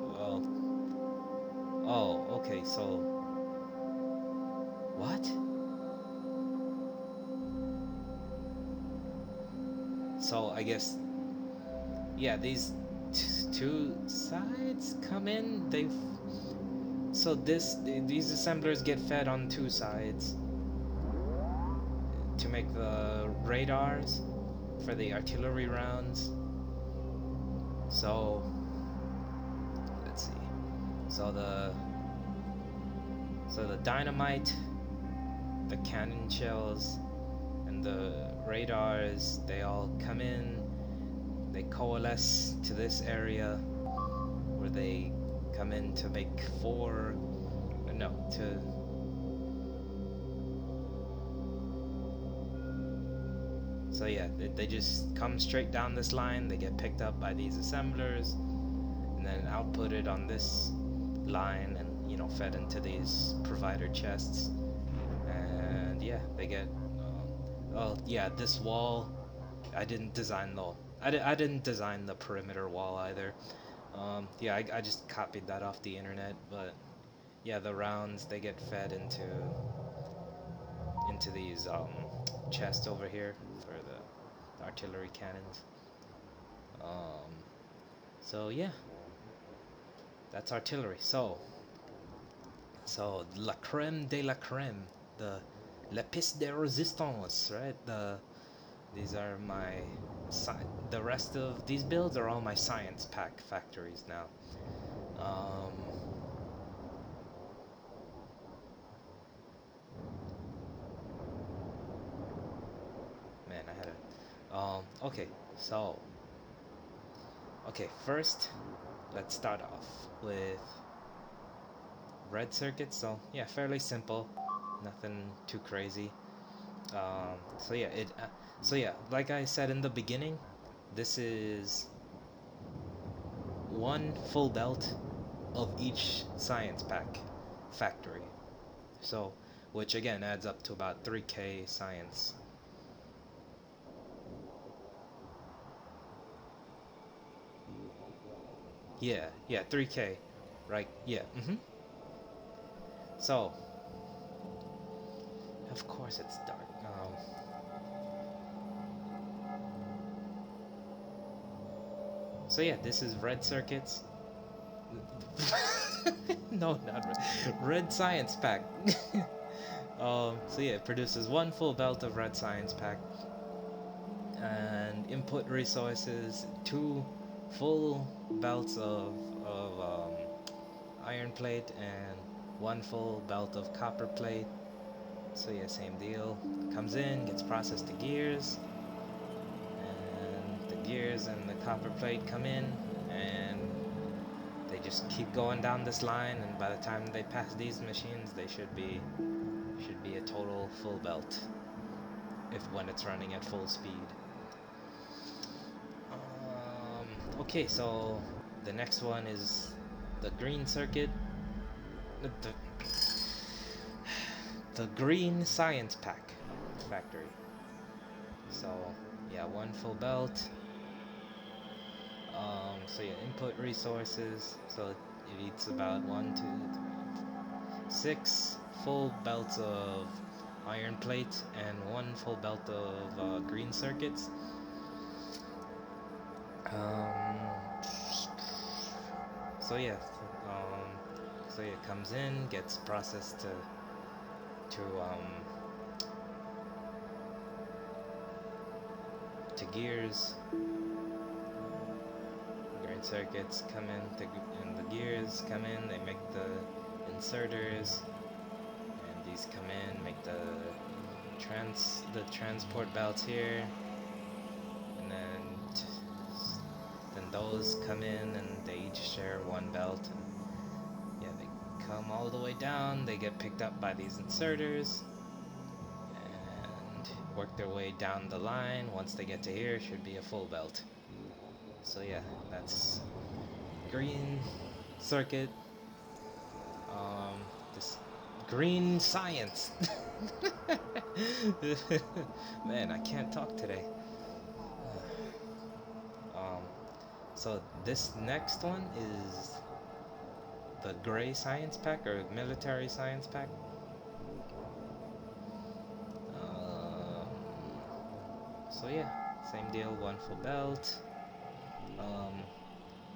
Well, oh, okay, so what? So I guess yeah, these two sides come in. So these assemblers get fed on two sides to make the radars for the artillery rounds. So let's see. So the dynamite, the cannon shells, and the radars, they all come in. They coalesce to this area where they come in to make four. No, to so yeah, they just come straight down this line. They get picked up by these assemblers, and then outputted on this line, and fed into these provider chests. And yeah, they get. Oh yeah, this wall. I didn't design the. I didn't design the perimeter wall either. Yeah, I just copied that off the internet, but yeah, the rounds they get fed into these chests over here for the artillery cannons. Um, so yeah, that's artillery. So la crème de la crème, the l'épice de résistance, right? These are my the rest of these builds are all my science pack factories now. Um, Man, I had a okay, so first let's start off with red circuits. So yeah, fairly simple, nothing too crazy. So yeah, like I said in the beginning, this is one full belt of each science pack factory. So, which again adds up to about 3K science. Yeah, 3K, right? Yeah. So, of course it's dark. So yeah, this is red circuits. No, not red. Red science pack. So yeah, it produces one full belt of red science pack and input resources, two full belts of iron plate and one full belt of copper plate. So yeah, same deal. Comes in, gets processed to gears, and the gears and the copper plate come in, and they just keep going down this line. And by the time they pass these machines, they should be a total full belt if when it's running at full speed. Okay, so the next one is the green circuit. The, the green science pack factory. So yeah, one full belt. So yeah, input resources. So it eats about 6 full belts of iron plate and one full belt of green circuits. Um, so yeah, it comes in, gets processed to gears. Green circuits come in, and the gears come in. They make the inserters, and these come in, make the transport belts here, those come in and they each share one belt. And yeah, they come all the way down. They get picked up by these inserters and work their way down the line. Once they get to here, it should be a full belt. So yeah, that's green circuit. This green science. Man, I can't talk today. Um, so this next one is the gray science pack or military science pack. Um, so yeah, same deal, one full belt.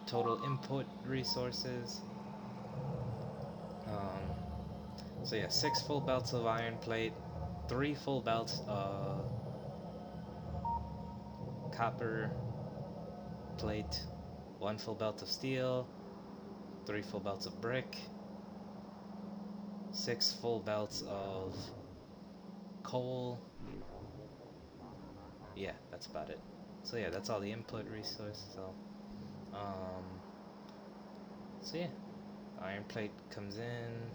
Total input resources. So yeah, 6 full belts of iron plate, 3 full belts of copper plate, 1 full belt of steel, 3 full belts of brick, 6 full belts of coal. Yeah, that's about it. So yeah, that's all the input resources. Um, so yeah, iron plate comes in,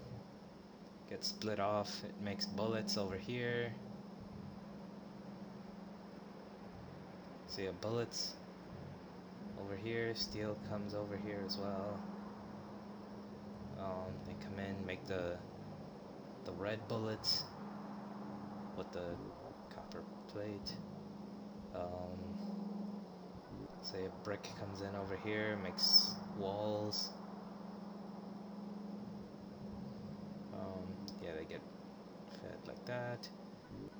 gets split off. It makes bullets over here. So yeah, bullets over here. Steel comes over here as well. They come in, make the red bullets with the copper plate. Say a brick comes in over here, makes walls. Yeah, they get fed like that.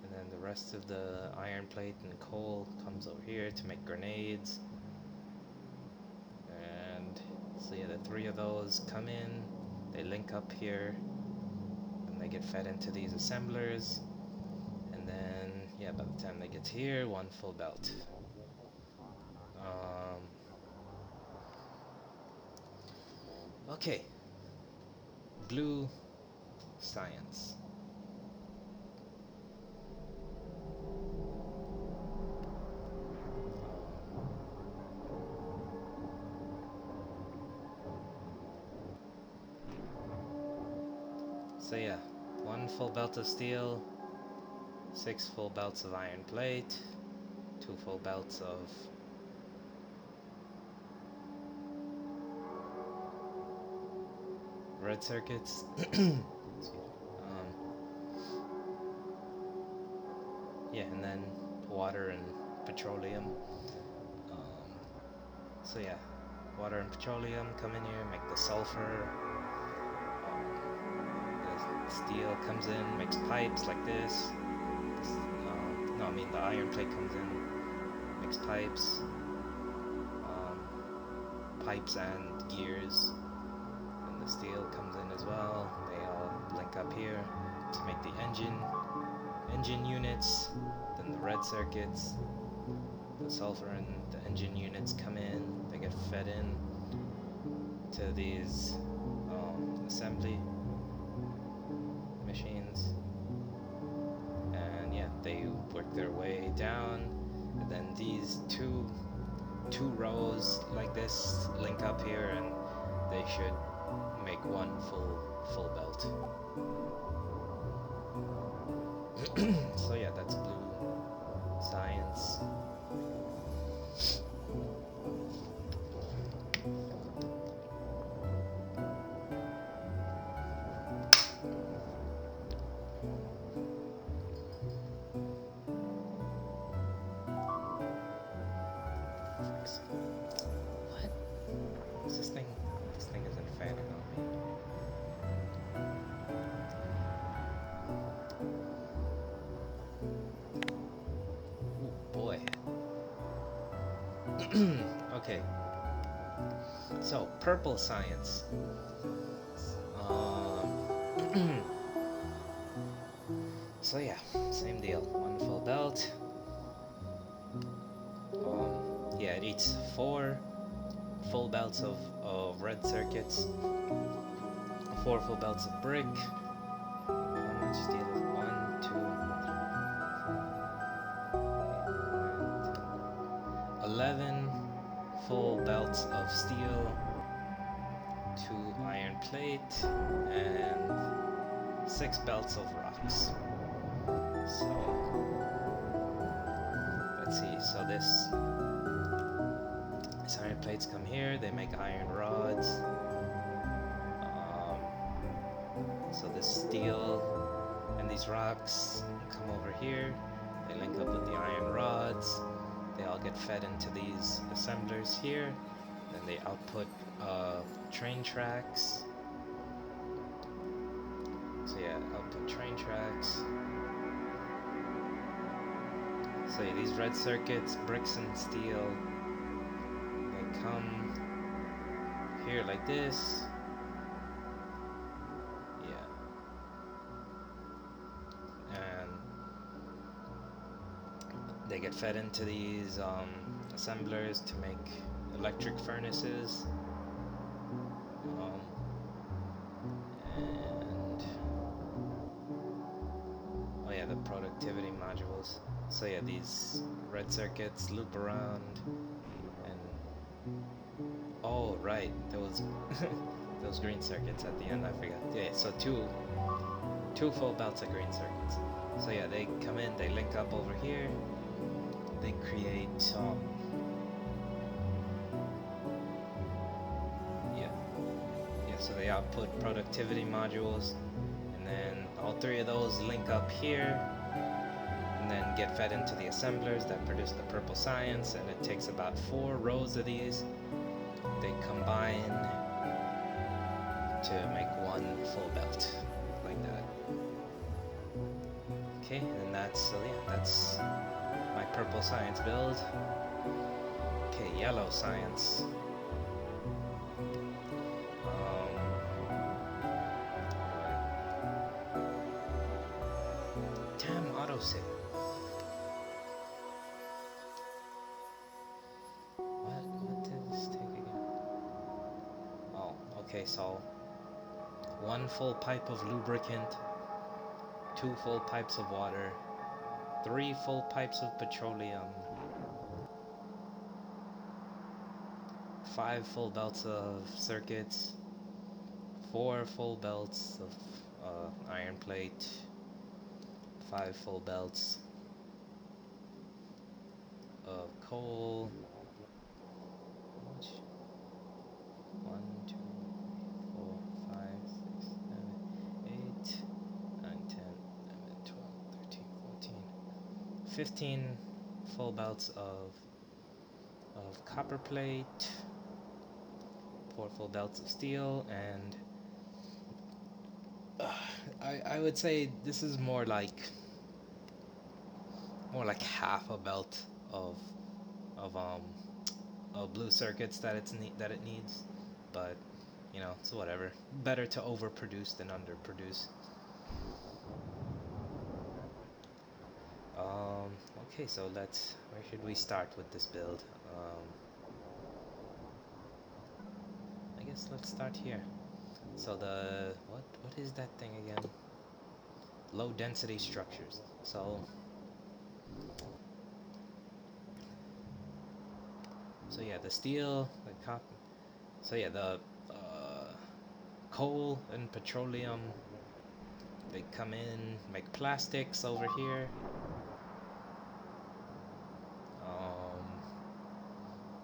And then the rest of the iron plate and coal comes over here to make grenades. And so yeah, the 3 of those come in, they link up here, and they get fed into these assemblers. And then, yeah, by the time they get here, 1 full belt. Okay, blue science. So yeah, 1 full belt of steel, 6 full belts of iron plate, 2 full belts of red circuits. Yeah, and then water and petroleum. So yeah, water and petroleum come in here, make the sulfur. The steel comes in, makes pipes like this. No, I mean the iron plate comes in, makes pipes. Pipes and gears. And the steel comes in as well. They all link up here to make the engine units. Then the red circuits, the sulfur and the engine units come in. They get fed in to these assembly machines, and yeah, they work their way down. And then these two rows like this link up here, and they should make 1 full belt. So yeah, that's blue science. What? This thing isn't fanning on me. Ooh, boy. Okay. So, purple science. So yeah, same deal. 1 full belt. Yeah, it eats 4 full belts of red circuits, 4 full belts of brick. How much steel is 1, 2, 11 full belts belts of steel, 2 iron plate, and 6 belts of rocks. So let's see. So these iron plates come here. They make iron rods. So this steel and these rocks come over here. They link up with the iron rods. They all get fed into these assemblers here. Then they output train tracks. So yeah, output train tracks. So yeah, these red circuits, bricks and steel, they come here like this. Yeah. And they get fed into these assemblers to make electric furnaces. And oh yeah, the productivity modules. So yeah, these red circuits loop around, and oh right, those those green circuits at the end, I forgot. Yeah, so two full belts of green circuits. So yeah, they come in, they link up over here, they create so they output productivity modules, and then all 3 of those link up here and then get fed into the assemblers that produce the purple science, and it takes about 4 rows of these. They combine to make 1 full belt like that. Okay, and that's that's my purple science build. Okay, yellow science. Damn autosave. What did this take again? Oh, okay, so 1 full pipe of lubricant, 2 full pipes of water, 3 full pipes of petroleum, 5 full belts of circuits, 4 full belts of iron plate, 5 full belts of coal. How much? 1, 2, 4, 5, 6, 7, 8, 9, 10, 11, 12, 13, 14, 15 full belts of copper plate, 4 full belts of steel, and I would say this is more like half a belt of blue circuits that it needs, but you know, it's whatever. Better to overproduce than underproduce. Okay, so where should we start with this build? I guess let's start here. So what is that thing again? Low density structures. So yeah, the steel, the copper. So yeah, the coal and petroleum. They come in, make plastics over here.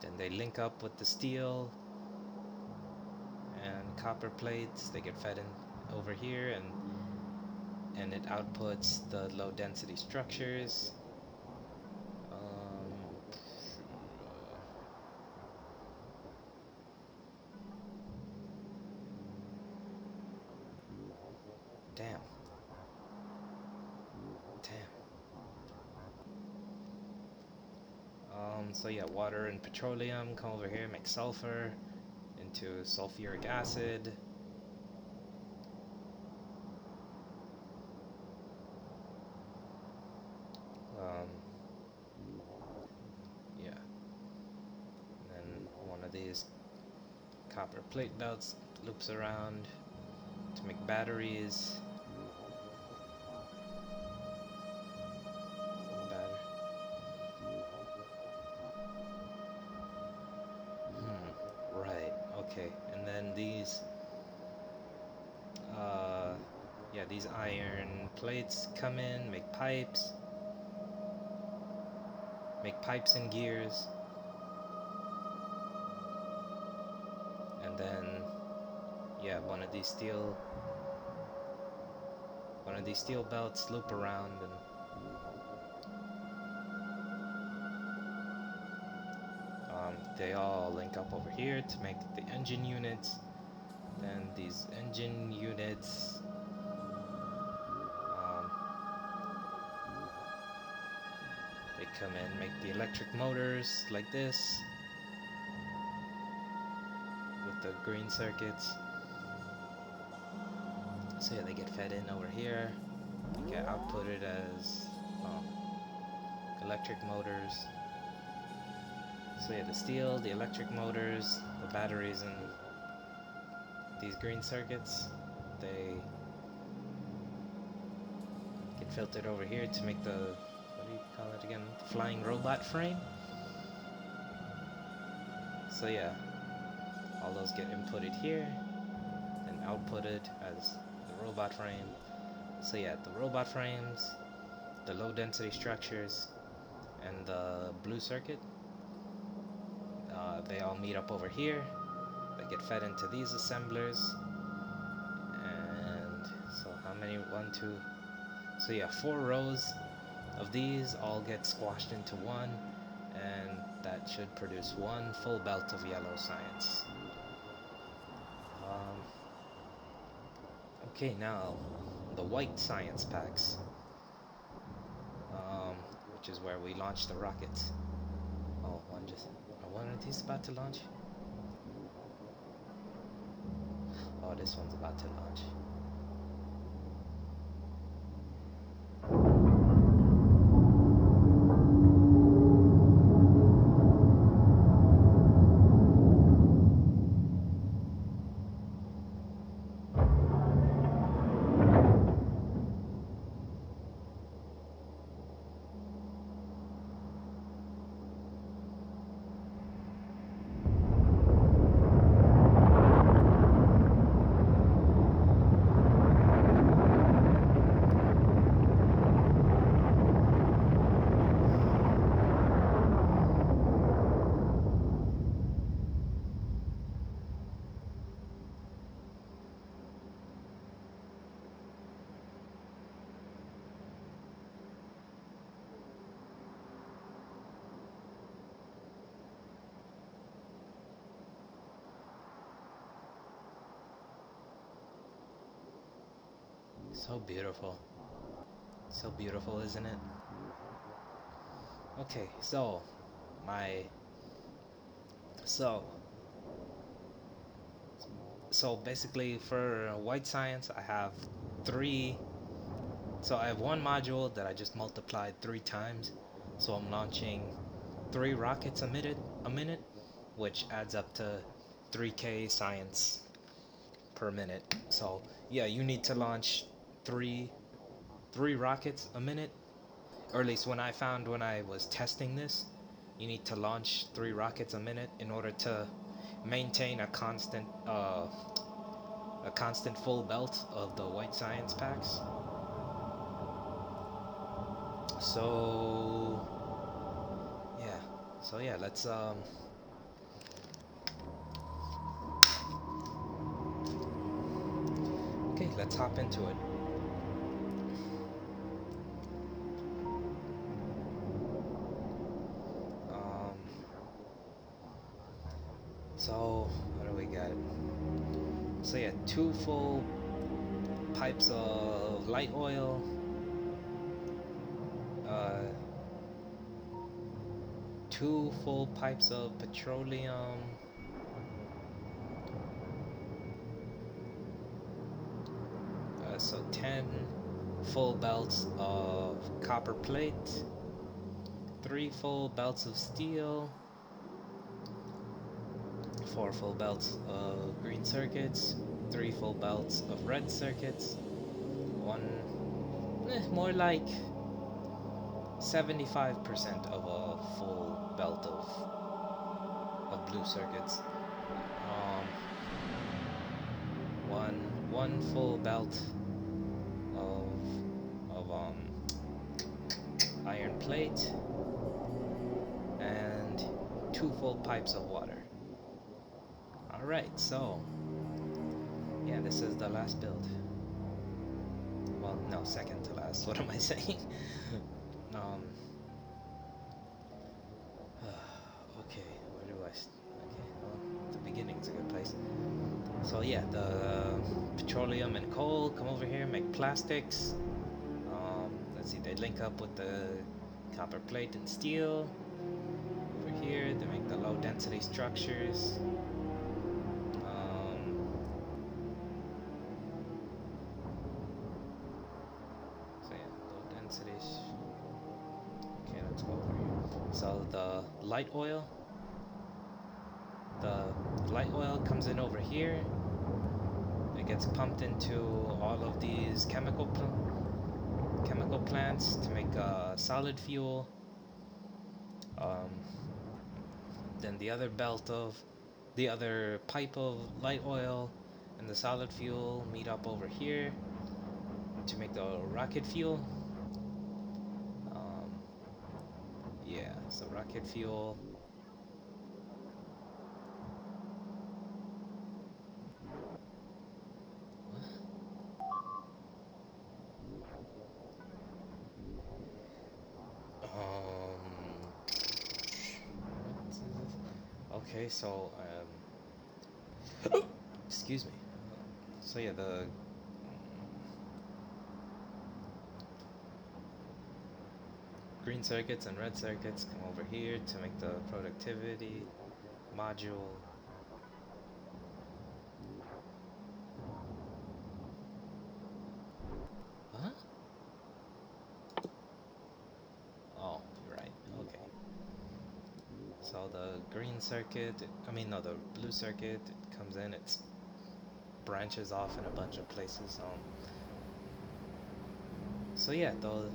Then they link up with the steel and copper plates. They get fed in over here, and it outputs the low density structures. Damn. So yeah, water and petroleum come over here, make sulfur into sulfuric acid. Yeah. And then one of these copper plate belts loops around to make batteries. yeah, these iron plates come in, make pipes and gears, and then yeah, one of these steel belts loop around, and they all link up over here to make the engine units. Then these engine units, um, they come in, make the electric motors like this with the green circuits. So yeah, they get fed in over here. They get outputted as electric motors. So yeah, the steel, the electric motors, the batteries, and these green circuits, they get filtered over here to make the, what do you call it again? Flying robot frame. So yeah, all those get inputted here and outputted as the robot frame. So yeah, the robot frames, the low density structures, and the blue circuit, they all meet up over here. They get fed into these assemblers. And so how many? One, two. So yeah, 4 rows of these all get squashed into one, and that should produce one full belt of yellow science. Um, okay, now the white science packs, um, which is where we launch the rockets. Oh, one of these about to launch. Oh, this one's about to launch. So beautiful. So beautiful, isn't it? Okay, my so so basically for white science, I have three. So I have one module that I just multiplied 3 times. So I'm launching 3 rockets a minute, which adds up to 3K science per minute. So yeah, you need to launch three three rockets a minute, or at least when I found when I was testing this, you need to launch 3 rockets a minute in order to maintain a constant full belt of the white science packs. So yeah, let's okay, let's hop into it. Um, so what do we got? So yeah, 2 full pipes of light oil, uh, 2 full pipes of petroleum, so 10 full belts of copper plate, 3 full belts of steel, 4 full belts of green circuits, 3 full belts of red circuits, one, more like 75% of a full belt of blue circuits. Um, one full belt of iron plate and 2 full pipes of water. Alright, so yeah, this is the last build. Well, no, second to last. What am I saying? um. Okay, where do I? Okay, well, the beginning's a good place. So yeah, the petroleum and coal come over here, make plastics. Let's see, they link up with the copper plate and steel. Over here, they make the low density structures. So yeah, low density. Okay, let's go over here. So the light oil comes in over here. It gets pumped into all of these chemical plants to make solid fuel. Then the other pipe of light oil and the solid fuel meet up over here to make the rocket fuel. Yeah, so rocket fuel. Okay, so excuse me. So yeah, the green circuits and red circuits come over here to make the productivity module. Huh? Oh, you're right. Okay. So the green circuit, the blue circuit, it comes in, it branches off in a bunch of places. So yeah, the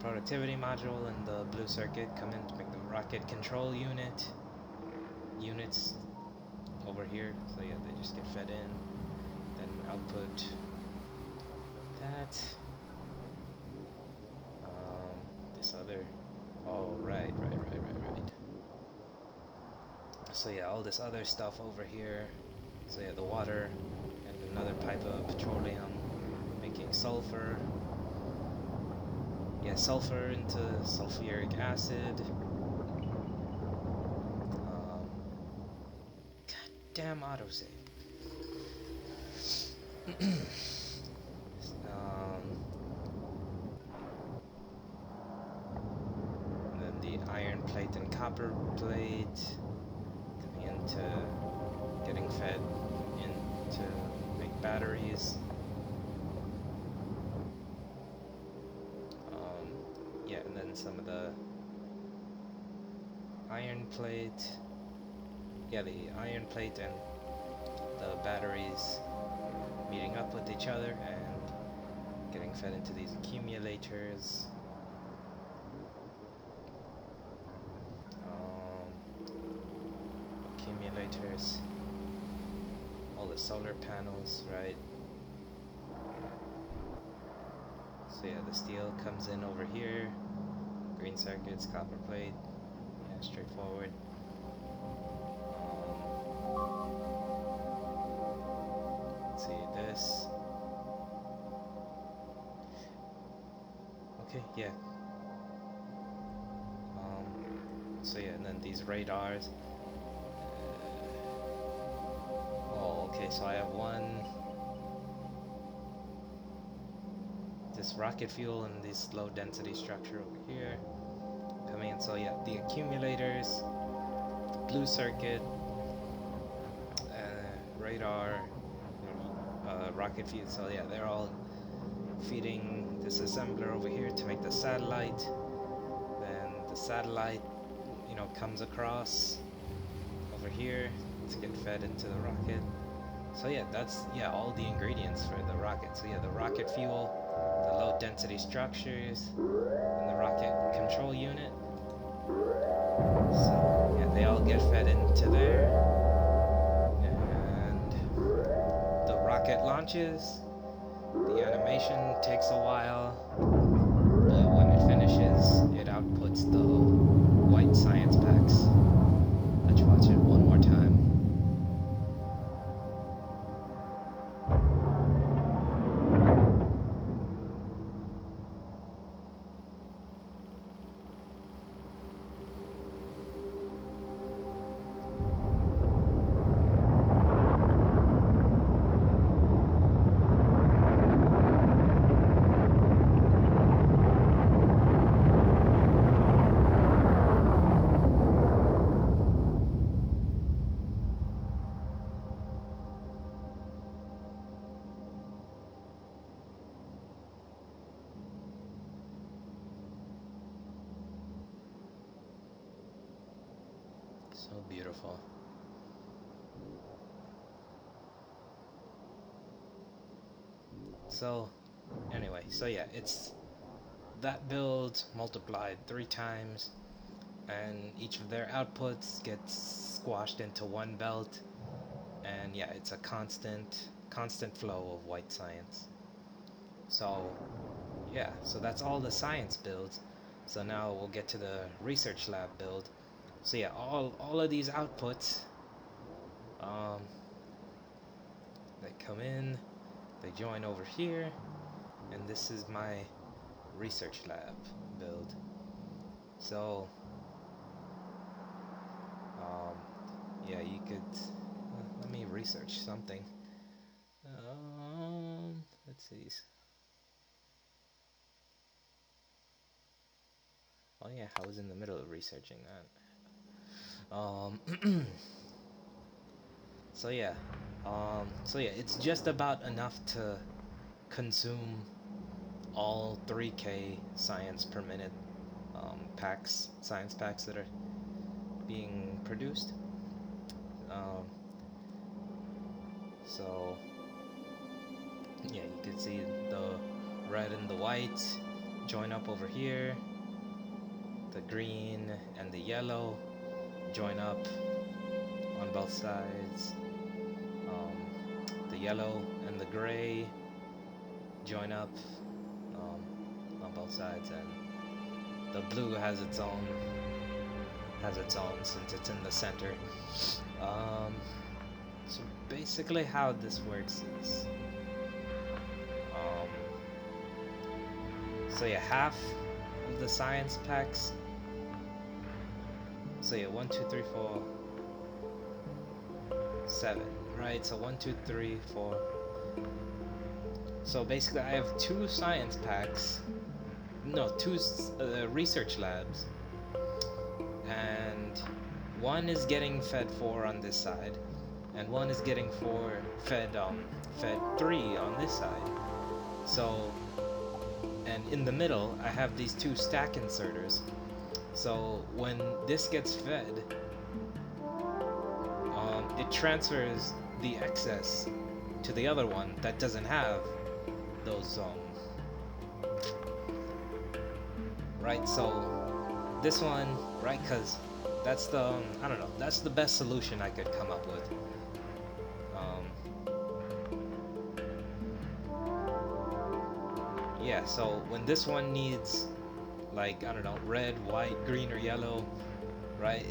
productivity module and the blue circuit come in to make the rocket control units over here. So yeah, they just get fed in, then output that. This other. Oh, right. So yeah, all this other stuff over here. So yeah, the water and another pipe of petroleum making sulfur. Yeah, sulfur into sulfuric acid. Goddamn autosave. And then the iron plate and copper plate coming into getting fed in to make batteries. Yeah, and then some of the iron plate. Yeah, the iron plate and the batteries meeting up with each other and getting fed into these accumulators. Accumulators. All the solar panels, right? So yeah, the steel comes in over here. Green circuits, copper plate. Yeah, straightforward. Let's see this. Okay, yeah. So yeah, and then these radars. Oh, okay, so I have this rocket fuel and this low density structure over here coming in. So yeah, the accumulators, the blue circuit, radar, rocket fuel. So yeah, they're all feeding this assembler over here to make the satellite. Then the satellite, comes across over here to get fed into the rocket. So yeah, that's all the ingredients for the rocket. So yeah, the rocket fuel, the low density structures, and the rocket control unit. So yeah, they all get fed into there, and the rocket launches, The animation takes a while, but when it finishes, it outputs the white science packs. Let's watch it one more time. So beautiful. So, anyway, so yeah, it's that build multiplied 3 times, and each of their outputs gets squashed into one belt, and yeah, it's a constant flow of white science. So, yeah, so that's all the science builds. So now we'll get to the research lab build. So yeah, all of these outputs, um, they come in, they join over here, and this is my research lab build. So, um, yeah, you could let me research something. Let's see. Oh yeah, I was in the middle of researching that. So yeah, it's just about enough to consume all 3K science per minute science packs that are being produced. Um, so yeah, you can see the red and the white join up over here. The green and the yellow join up on both sides. The yellow and the gray join up on both sides, and the blue has its own since it's in the center. Um, so basically, how this works is, um, so yeah, half of the science packs. So yeah, 1, 2, 3, 4, 7, right? So 1, 2, 3, 4. So basically, I have 2 science packs. No, 2 research labs, and one is getting fed 4 on this side, and one is getting fed 3 on this side. So, and in the middle, I have these 2 stack inserters. So when this gets fed, it transfers the excess to the other one that doesn't have those right. So this one, right, because that's the I don't know, that's the best solution I could come up with. Yeah, so when this one needs, like, I don't know, red, white, green, or yellow, right,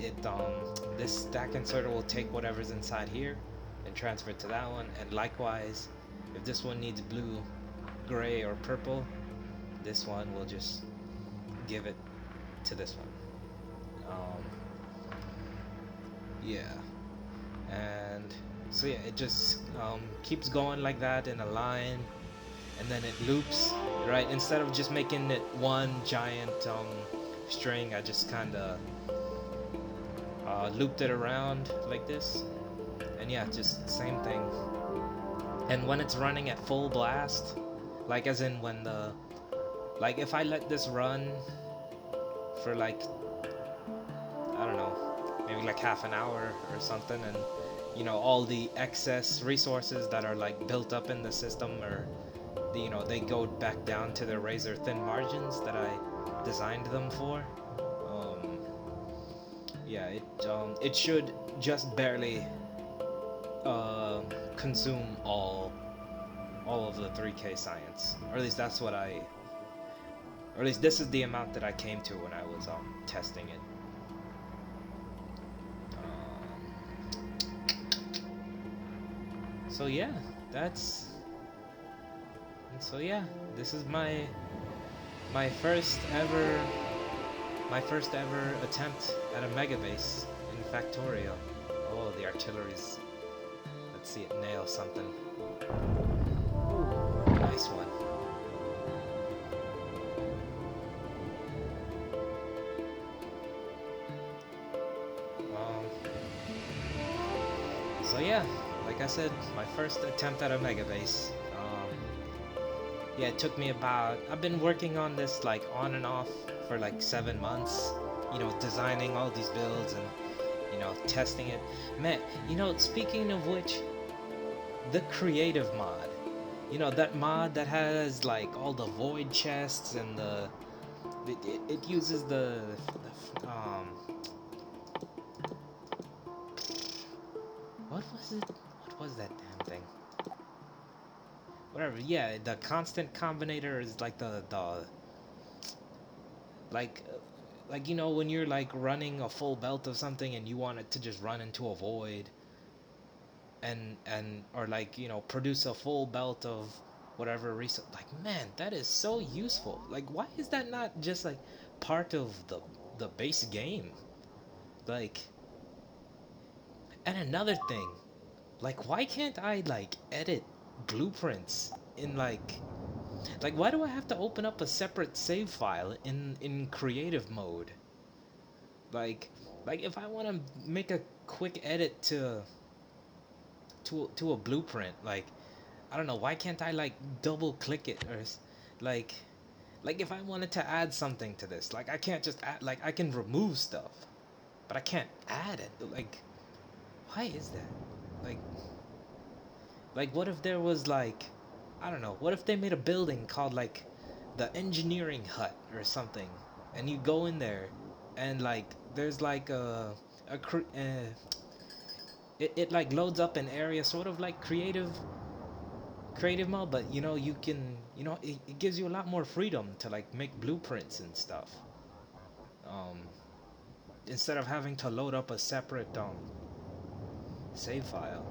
this stack inserter will take whatever's inside here and transfer it to that one. And likewise, if this one needs blue, gray, or purple, this one will just give it to this one. Yeah, and so yeah, it just keeps going like that in a line, and then it loops, right? Instead of just making it one giant string, I just kind of looped it around like this, and yeah, just same thing. And when it's running at full blast, like as in when like if I let this run for like, I don't know, maybe like half an hour or something, and all the excess resources that are like built up in the system, or they go back down to the razor thin margins that I designed them for. Um, yeah, it should just barely consume all all of the 3K science, or at least that's what I, or at least this is the amount that I came to when I was testing it. So yeah, that's, and so yeah, this is my first ever attempt at a mega base in Factorio. Oh, the artillery's, let's see it nail something. Ooh, nice one. So yeah, like I said, my first attempt at a mega base. Yeah, it took me about, I've been working on this like on and off for like 7 months, you know, designing all these builds and, you know, testing it. Man, you know, speaking of which, the creative mod, you know, that mod that has like all the void chests and it uses what was it? What was that damn thing? Whatever. Yeah, the constant combinator is like the like like you know when you're like running a full belt of something and you want it to just run into a void and or like you know produce a full belt of whatever resource. Like man, that is so useful. Like why is that not just like part of the base game? Like, and another thing, like why can't I like edit blueprints in like why do I have to open up a separate save file in creative mode? Like like if I want to make a quick edit to a blueprint, like I don't know, why can't I like double click it or like like if I wanted to add something to this, like I can't just add, like I can remove stuff, but I can't add it. Like why is that? Like like what if there was like I don't know, what if they made a building called like the engineering hut or something, and you go in there and like there's like a it like loads up an area sort of like creative mode, but you know you can, you know, it gives you a lot more freedom to like make blueprints and stuff, um instead of having to load up a separate save file,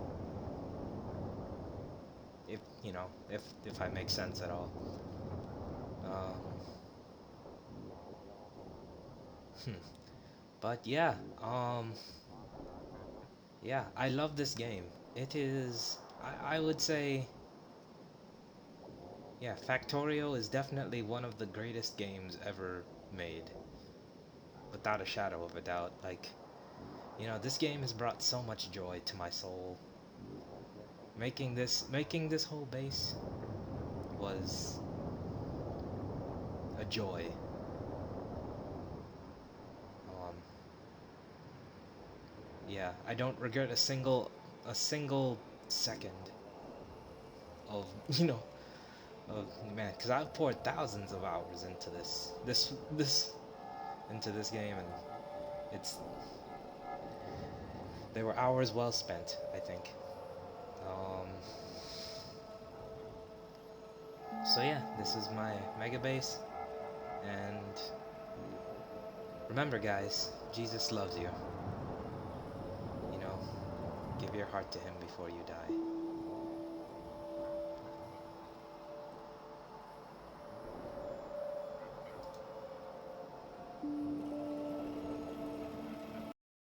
if you know, if I make sense at all. um but yeah, yeah, I love this game. It is, I would say, yeah, Factorio is definitely one of the greatest games ever made, without a shadow of a doubt. Like, you know, this game has brought so much joy to my soul. Making this whole base was a joy. Um, yeah, I don't regret a single second of you know of man, because I've poured thousands of hours into this into this game, and it's they were hours well spent, I think. Um, so yeah, this is my mega base, and remember, guys, Jesus loves you. You know, give your heart to Him before you die.